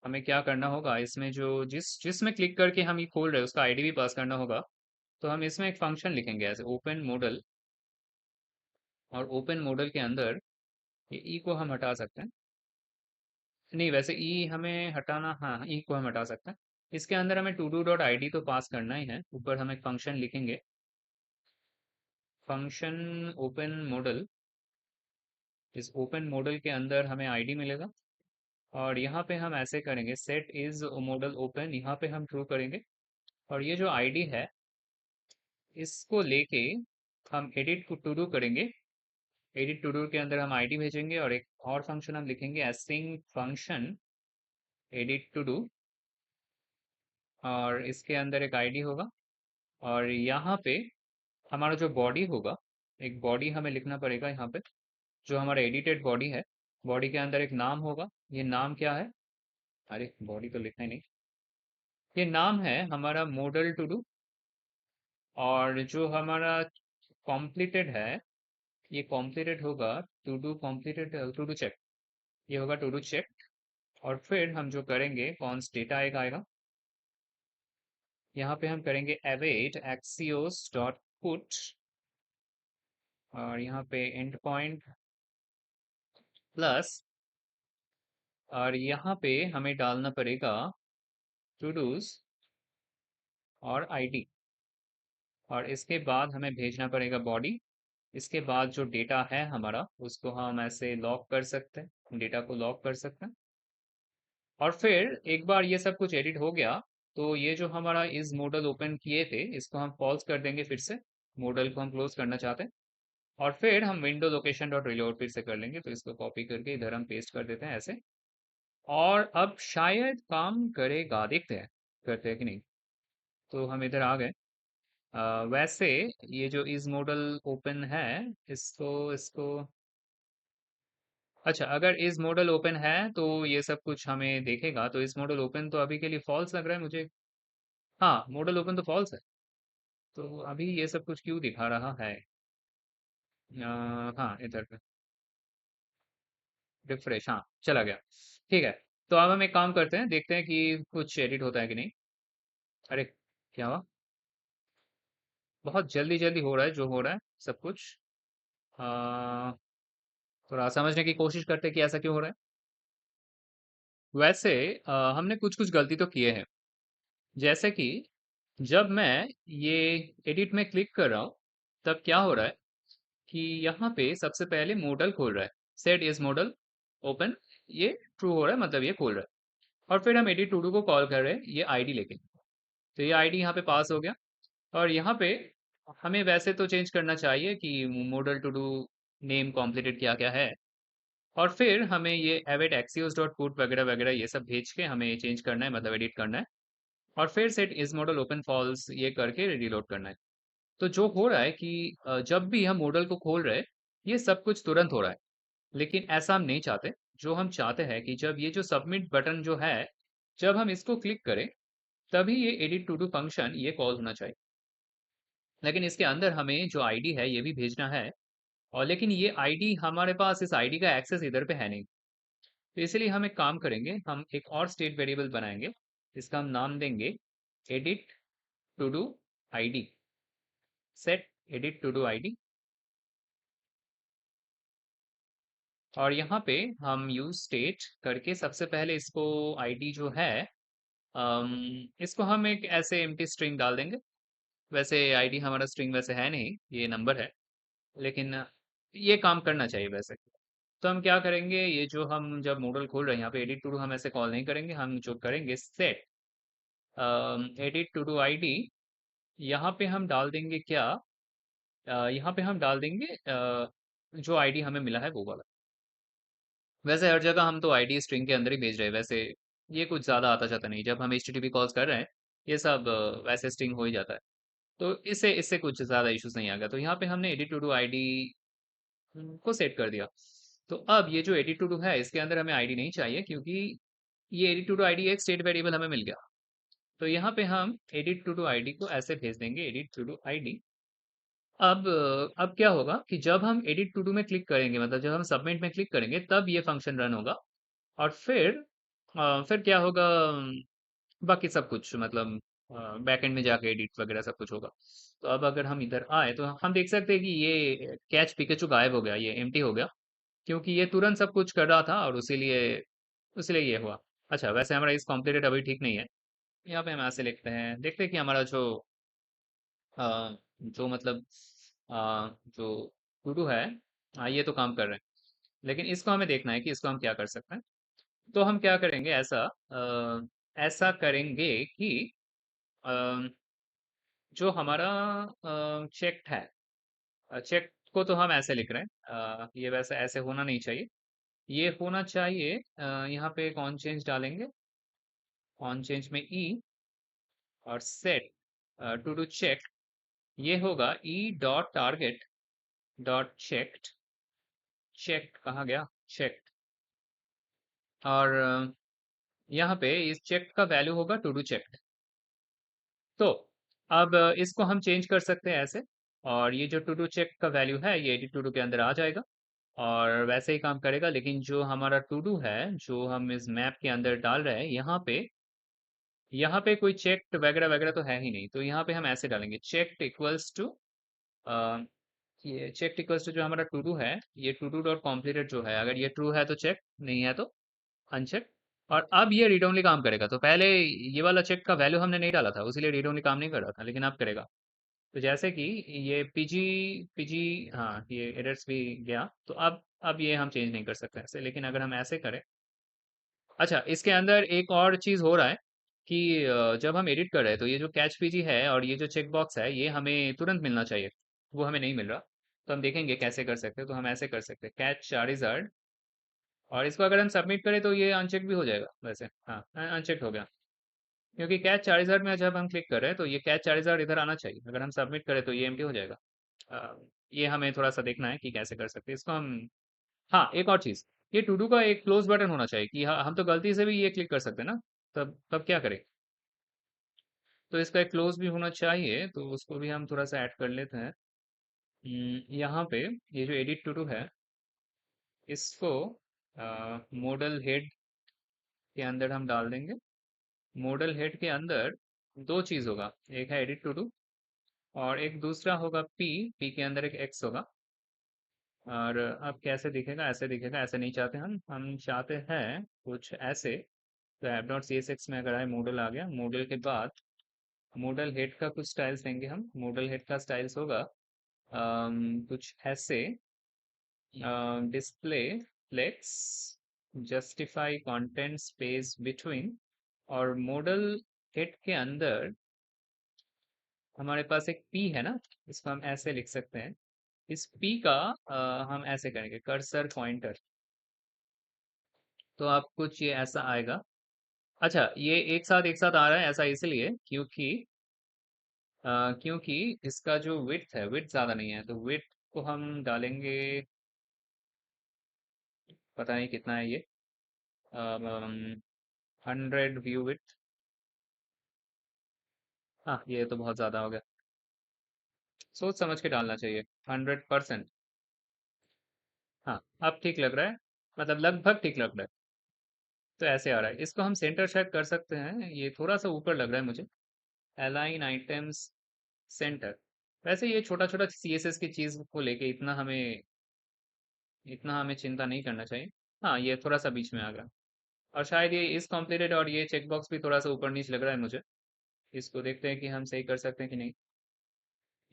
हमें क्या करना होगा, इसमें जो जिसमें क्लिक करके हम ये खोल रहे हैं, उसका आईडी भी पास करना होगा। तो हम इसमें एक फंक्शन लिखेंगे ऐसे, ओपन मॉडल। और ओपन मॉडल के अंदर ये ई को हम हटा सकते हैं। नहीं, वैसे ई हमें हटाना, हाँ, ई को हम हटा सकते हैं। इसके अंदर हमें to do dot I D तो पास करना ही है। ऊपर हम एक फंक्शन लिखेंगे, फंक्शन ओपन मॉडल। इस ओपन मॉडल के अंदर हमें आईडी मिलेगा। और यहाँ पे हम ऐसे करेंगे, सेट इज मॉडल ओपन, यहाँ पे हम ट्रू करेंगे। और ये जो आईडी है, इसको लेके हम एडिट टू डू करेंगे। एडिट टू डू के अंदर हम आईडी भेजेंगे, और एक और फंक्शन हम लिखेंगे, एस्ट्रिंग फंक्शन एडिट टू डू। और इसके अंदर एक आईडी होगा। और यहाँ पे हमारा जो बॉडी होगा, एक बॉडी हमें लिखना पड़ेगा यहाँ पे, जो हमारा एडिटेड बॉडी है। बॉडी के अंदर एक नाम होगा। ये नाम क्या है? अरे, बॉडी तो लिखना ही नहीं। ये नाम है हमारा मॉडल टू डू। और जो हमारा कॉम्प्लीटेड है, ये कॉम्प्लीटेड होगा to do completed, to do check. ये होगा टू डू चेक। और फिर हम जो करेंगे, कॉन्स डेटा एक आएगा। यहाँ पे हम करेंगे await axios डॉट पुट। और यहाँ पे एंड पॉइंट प्लस और यहाँ पे हमें डालना पड़ेगा टू डूज और आईडी, और इसके बाद हमें भेजना पड़ेगा बॉडी। इसके बाद जो डेटा है हमारा उसको हम ऐसे लॉक कर सकते हैं, डेटा को लॉक कर सकते हैं। और फिर एक बार ये सब कुछ एडिट हो गया तो ये जो हमारा इस मॉडल ओपन किए थे इसको हम पॉज कर देंगे, फिर से मॉडल को हम क्लोज करना चाहते हैं। और फिर हम विंडो लोकेशन डॉट रिलोड फिर से कर लेंगे, तो इसको कॉपी करके इधर हम पेस्ट कर देते हैं ऐसे। और अब शायद काम करेगा, देखते हैं करते हैं कि नहीं। तो हम इधर आ गए। वैसे ये जो इस मॉडल ओपन है इसको इसको अच्छा, अगर इस मॉडल ओपन है तो ये सब कुछ हमें देखेगा। तो इस मॉडल ओपन तो अभी के लिए फॉल्स लग रहा है मुझे। हाँ, मॉडल ओपन तो फॉल्स है। तो अभी ये सब कुछ क्यों दिखा रहा है? हाँ, इधर पे रिफ्रेश, हाँ चला गया। ठीक है। तो अब हम एक काम करते हैं, देखते हैं कि कुछ एडिट होता है कि नहीं। अरे, क्या हुआ? बहुत जल्दी जल्दी हो रहा है जो हो रहा है सब कुछ। आ, थोड़ा समझने की कोशिश करते हैं कि ऐसा क्यों हो रहा है। वैसे हमने कुछ कुछ गलती तो किए हैं। जैसे कि जब मैं ये एडिट में क्लिक कर रहा हूँ तब क्या हो रहा है कि यहाँ पे सबसे पहले मॉडल खोल रहा है, सेट इज मॉडल ओपन, ये ट्रू हो रहा है, मतलब ये खोल रहा है। और फिर हम एडिट टू डू को कॉल कर रहे हैं ये आईडी लेके। तो ये आईडी यहाँ पे पास हो गया। और यहाँ पे हमें वैसे तो चेंज करना चाहिए कि model to do name completed क्या क्या है। और फिर हमें ये एविट एक्सियोस डॉट पुट वगैरह वगैरह ये सब भेज के हमें ये चेंज करना है, मतलब एडिट करना है। और फिर set is model open false ये करके रिलोड करना है। तो जो हो रहा है कि जब भी हम मॉडल को खोल रहे हैं ये सब कुछ तुरंत हो रहा है, लेकिन ऐसा हम नहीं चाहते। जो हम चाहते हैं कि जब ये जो सबमिट बटन जो है, जब हम इसको क्लिक करें तभी ये एडिट टू डू फंक्शन ये कॉल होना चाहिए। लेकिन इसके अंदर हमें जो आईडी है ये भी भेजना है। और लेकिन ये आईडी हमारे पास, इस आईडी का एक्सेस इधर पे है नहीं। तो इसलिए हम एक काम करेंगे, हम एक और स्टेट वेरिएबल बनाएंगे। इसका हम नाम देंगे edit to do ID, set edit to do ID. और यहाँ पे हम यूज स्टेट करके सबसे पहले इसको आईडी जो है, इसको हम एक ऐसे एम्प्टी स्ट्रिंग डाल देंगे। वैसे आईडी हमारा स्ट्रिंग वैसे है नहीं, ये नंबर है, लेकिन ये काम करना चाहिए वैसे। तो हम क्या करेंगे, ये जो हम जब मॉडल खोल रहे हैं यहाँ पे एडिट टू डू हम ऐसे कॉल नहीं करेंगे, हम जो करेंगे set edit to do ID. यहाँ पे हम डाल देंगे क्या, यहाँ पे हम डाल देंगे जो आईडी हमें मिला है वो वाला। वैसे हर जगह हम तो आईडी स्ट्रिंग के अंदर ही भेज रहे हैं वैसे, ये कुछ ज़्यादा आता जाता नहीं। जब हम HTTP कॉल्स कर रहे हैं ये सब वैसे स्ट्रिंग हो ही जाता है। तो इससे इससे कुछ ज़्यादा इश्यूज नहीं आएगा। तो यहाँ पे हमने एडिट टू डू आईडी को सेट कर दिया। तो अब ये जो एडिट टू डू है इसके अंदर हमें आईडी नहीं चाहिए, क्योंकि ये एडिट टू डू आईडी एक स्टेट वेरिएबल हमें मिल गया। तो यहाँ पे हम एडिट टू डू आईडी को ऐसे भेज देंगे, एडिट टू डू आईडी। अब क्या होगा कि जब हम एडिट टू डू में क्लिक करेंगे, मतलब जब हम सबमिट में क्लिक करेंगे तब ये फंक्शन रन होगा। और फिर क्या होगा, बाकी सब कुछ मतलब बैकएंड में जाके एडिट वगैरह सब कुछ होगा। तो अब अगर हम इधर आए तो हम देख सकते हैं कि ये कैच पिकेचू गायब हो गया, ये एम्प्टी हो गया, क्योंकि ये तुरंत सब कुछ कर रहा था और उसीलिए ये हुआ। अच्छा, वैसे हमारा इस कॉम्प्लीटेड अभी ठीक नहीं है। यहाँ पे हम ऐसे लिखते हैं, देखते हैं कि हमारा जो मतलब जो टू डू है, ये तो काम कर रहे हैं। लेकिन इसको हमें देखना है कि इसको हम क्या कर सकते हैं। तो हम क्या करेंगे, ऐसा करेंगे कि अ, जो हमारा चेक्ड है, चेक को तो हम ऐसे लिख रहे हैं, ये वैसे ऐसे होना नहीं चाहिए। ये होना चाहिए, यहाँ पे एक ऑन चेंज डालेंगे, ऑन चेंज में ई, और सेट टू डू चेक, ये होगा e dot target dot checked. Check कहाँ गया, चेक। और यहाँ पे इस चेक का वैल्यू होगा टू डू चेक। तो अब इसको हम चेंज कर सकते हैं ऐसे। और ये जो टू डू चेक का वैल्यू है ये एडिट टू डू के अंदर आ जाएगा और वैसे ही काम करेगा। लेकिन जो हमारा टू डू है जो हम इस मैप के अंदर डाल रहे हैं, यहाँ पे कोई चेक वगैरह वगैरह तो है ही नहीं। तो यहाँ पे हम ऐसे डालेंगे चेक इक्वल्स टू, ये चेक इक्वल्स टू जो हमारा टू डू है, ये टू डू डॉट कॉम्प्लीटेड जो है, अगर ये ट्रू है तो चेक, नहीं है तो अनचेक। और अब ये रीड ओनली काम करेगा। तो पहले ये वाला चेक का वैल्यू हमने नहीं डाला था, उसीलिए रीड ओनली काम नहीं कर रहा था, लेकिन अब करेगा। तो जैसे कि ये पीजी पीजी, हाँ ये एरर्स भी गया। तो अब ये हम चेंज नहीं कर सकते ऐसे, लेकिन अगर हम ऐसे करें। अच्छा, इसके अंदर एक और चीज़ हो रहा है कि जब हम एडिट कर रहे हैं तो ये जो कैच पीजी है और ये जो चेक बॉक्स है ये हमें तुरंत मिलना चाहिए, वो हमें नहीं मिल रहा। तो हम देखेंगे कैसे कर सकते हैं। तो हम ऐसे कर सकते हैं, कैच चार्जर्ड, और इसको अगर हम सबमिट करें तो ये अनचेक भी हो जाएगा वैसे। हाँ, अनचेक हो गया, क्योंकि कैच चार्जर्ड में जब हम क्लिक कर रहे हैं तो ये कैच चार्जर्ड इधर आना चाहिए। अगर हम सबमिट करें तो ये एम्प्टी हो जाएगा। अ, ये हमें थोड़ा सा देखना है कि कैसे कर सकते हैं इसको हम। हाँ, एक और चीज़, ये टू डू का एक क्लोज बटन होना चाहिए कि हाँ, हम तो गलती से भी ये क्लिक कर सकते हैं ना, तब क्या करें। तो इसका एक क्लोज भी होना चाहिए, तो उसको भी हम थोड़ा सा ऐड कर लेते हैं। यहाँ पे ये जो एडिट टू डू है, इसको मॉडल हेड के अंदर हम डाल देंगे। मॉडल हेड के अंदर दो चीज़ होगा, एक है एडिट टू डू और एक दूसरा होगा पी। पी के अंदर एक एक्स होगा। और अब कैसे दिखेगा, ऐसे दिखेगा। ऐसे नहीं चाहते हम चाहते हैं कुछ ऐसे। तो app dot C S X में अगर आए, मॉडल आ गया। मॉडल के बाद मॉडल हेड का कुछ स्टाइल्स देंगे हम। मॉडल हेड का स्टाइल्स होगा कुछ ऐसे, display flex, justify content space between. और मॉडल हेड के अंदर हमारे पास एक पी है ना, इसको हम ऐसे लिख सकते हैं। इस पी का हम ऐसे करेंगे, कर्सर पॉइंटर। तो आप कुछ ये ऐसा आएगा। अच्छा, ये एक साथ आ रहा है ऐसा इसलिए क्योंकि इसका जो विड्थ है, विड्थ ज़्यादा नहीं है, तो विड्थ को हम डालेंगे। पता नहीं कितना है ये, 100 व्यू विड्थ। हाँ, ये तो बहुत ज़्यादा हो गया। सोच समझ के डालना चाहिए। 100%। हाँ, अब ठीक लग रहा है, मतलब लगभग ठीक लग रहा है। तो ऐसे आ रहा है, इसको हम सेंटर शायद कर सकते हैं। ये थोड़ा सा ऊपर लग रहा है मुझे। Align items centre. वैसे ये छोटा छोटा सीएसएस की चीज़ को लेके इतना हमें चिंता नहीं करना चाहिए। हाँ, ये थोड़ा सा बीच में आ गया। और शायद ये इस कॉम्प्लीटेड और ये चेकबॉक्स भी थोड़ा सा ऊपर नीचे लग रहा है मुझे। इसको देखते हैं कि हम सही कर सकते हैं कि नहीं।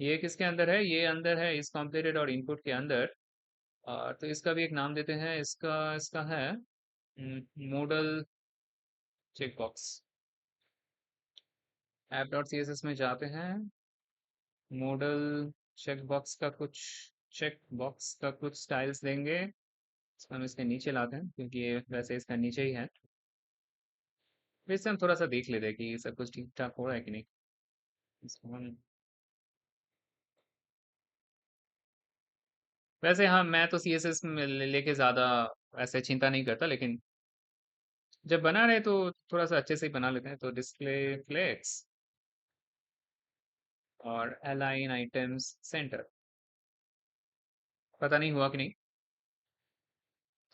ये किसके अंदर है, ये अंदर है इस कॉम्प्लीटेड और इनपुट के अंदर। और तो इसका भी एक नाम देते हैं। इसका इसका है model checkbox. App dot C S S में जाते हैं। मॉडल चेक बॉक्स का कुछ स्टाइल्स देंगे। इसको हम इसके नीचे लाते हैं, क्योंकि ये वैसे इसका नीचे ही है। वैसे हम थोड़ा सा देख लेते हैं कि सब कुछ ठीक ठाक हो रहा है कि नहीं। इसको हम वैसे, हाँ, मैं तो सी एस एस लेके ज़्यादा ऐसे चिंता नहीं करता, लेकिन जब बना रहे तो थोड़ा सा अच्छे से ही बना लेते हैं। तो डिस्प्ले फ्लेक्स और अलाइन आइटम्स सेंटर। पता नहीं हुआ कि नहीं,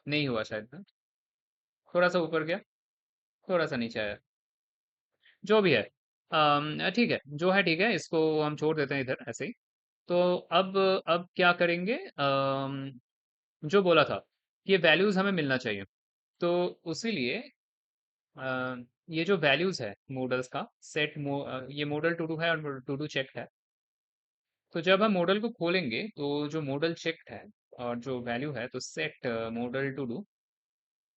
नहीं हुआ शायद ना। थोड़ा सा ऊपर गया, थोड़ा सा नीचे आया। जो भी है, ठीक है, जो है ठीक है, इसको हम छोड़ देते हैं इधर ऐसे ही। तो अब क्या करेंगे, जो बोला था, ये वैल्यूज हमें मिलना चाहिए। तो उसी लिए ये जो वैल्यूज है मॉडल्स का ये मॉडल टू डू है और टू डू चेक है। तो जब हम मॉडल को खोलेंगे तो जो मॉडल चेक है और जो वैल्यू है, तो सेट मॉडल टू डू,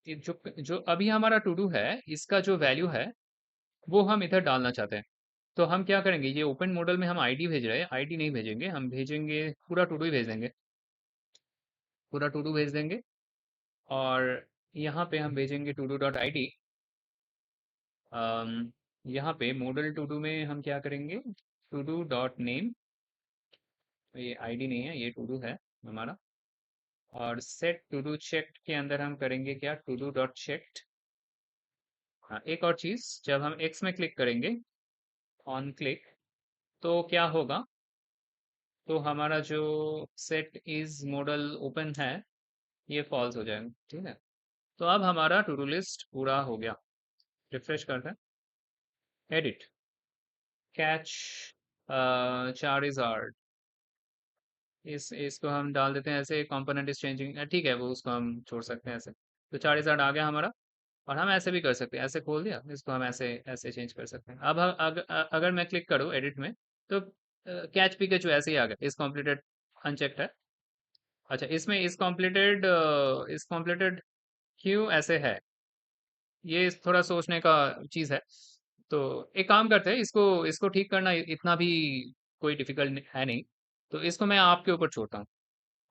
ये जो जो अभी हमारा टू डू है, इसका जो वैल्यू है वो हम इधर डालना चाहते हैं। तो हम क्या करेंगे, ये ओपन मॉडल में हम आईडी भेज रहे हैं, आईडी नहीं भेजेंगे, हम भेजेंगे पूरा टू डू ही भेज देंगे। पूरा टू डू भेज देंगे। और यहाँ पे हम भेजेंगे to do dot I D. यहाँ पे मॉडल टू डू में हम क्या करेंगे, टू डू डॉट नेम। ये आईडी नहीं है, ये टू डू है हमारा। और सेट टू डू चेक के अंदर हम करेंगे क्या, टू डू डॉट चेक्ड। हाँ, एक और चीज़, जब हम एक्स में क्लिक करेंगे, ऑन क्लिक, तो क्या होगा, तो हमारा जो सेट इज मॉडल ओपन है, ये फॉल्स हो जाएगा। ठीक है। तो अब हमारा टू डू लिस्ट पूरा हो गया। रिफ्रेश करते हैं। एडिट, कैच चार्जर्ड, इसको हम डाल देते हैं ऐसे। कंपोनेंट इज चेंजिंग, ठीक है, वो उसको हम छोड़ सकते हैं ऐसे। तो चार्जर्ड आ गया हमारा। और हम ऐसे भी कर सकते हैं, ऐसे खोल दिया, इसको हम ऐसे ऐसे चेंज कर सकते हैं। अब अगर मैं क्लिक करूँ एडिट में, तो कैच पिकाचू ऐसे ही आ गया, इस कॉम्प्लीटेड अनचेक्ड है। अच्छा, इसमें इस कॉम्प्लीटेड क्यों ऐसे है, ये थोड़ा सोचने का चीज़ है। तो एक काम करते हैं, इसको इसको ठीक करना इतना भी कोई डिफिकल्ट है नहीं। तो इसको मैं आपके ऊपर छोड़ता हूँ।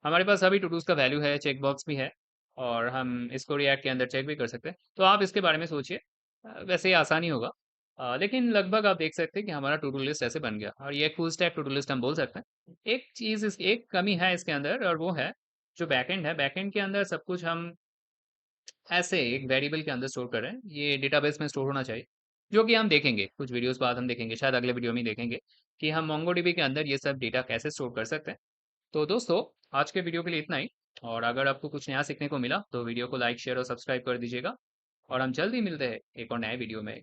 हमारे पास अभी टूडूज का वैल्यू है, चेक बॉक्स भी है, और हम इसको रिएक्ट के अंदर चेक भी कर सकते हैं। तो आप इसके बारे में सोचिए। वैसे ही आसानी होगा। लेकिन लगभग आप देख सकते हैं कि हमारा टू डू लिस्ट ऐसे बन गया, और ये full stack to do list हम बोल सकते हैं। एक कमी है इसके अंदर, और वो है जो बैकएंड है। बैकएंड के अंदर सब कुछ हम ऐसे एक वेरिएबल के अंदर स्टोर कर रहे हैं। ये डेटाबेस में स्टोर होना चाहिए, जो कि हम देखेंगे कुछ वीडियोस बाद, हम देखेंगे शायद अगले वीडियो में ही देखेंगे कि हम मोंगोडीबी के अंदर ये सब डेटा कैसे स्टोर कर सकते हैं। तो दोस्तों, आज के वीडियो के लिए इतना ही। और अगर आपको कुछ नया सीखने को मिला तो वीडियो को लाइक शेयर और सब्सक्राइब कर दीजिएगा। और हम जल्दी मिलते हैं एक और नए वीडियो में।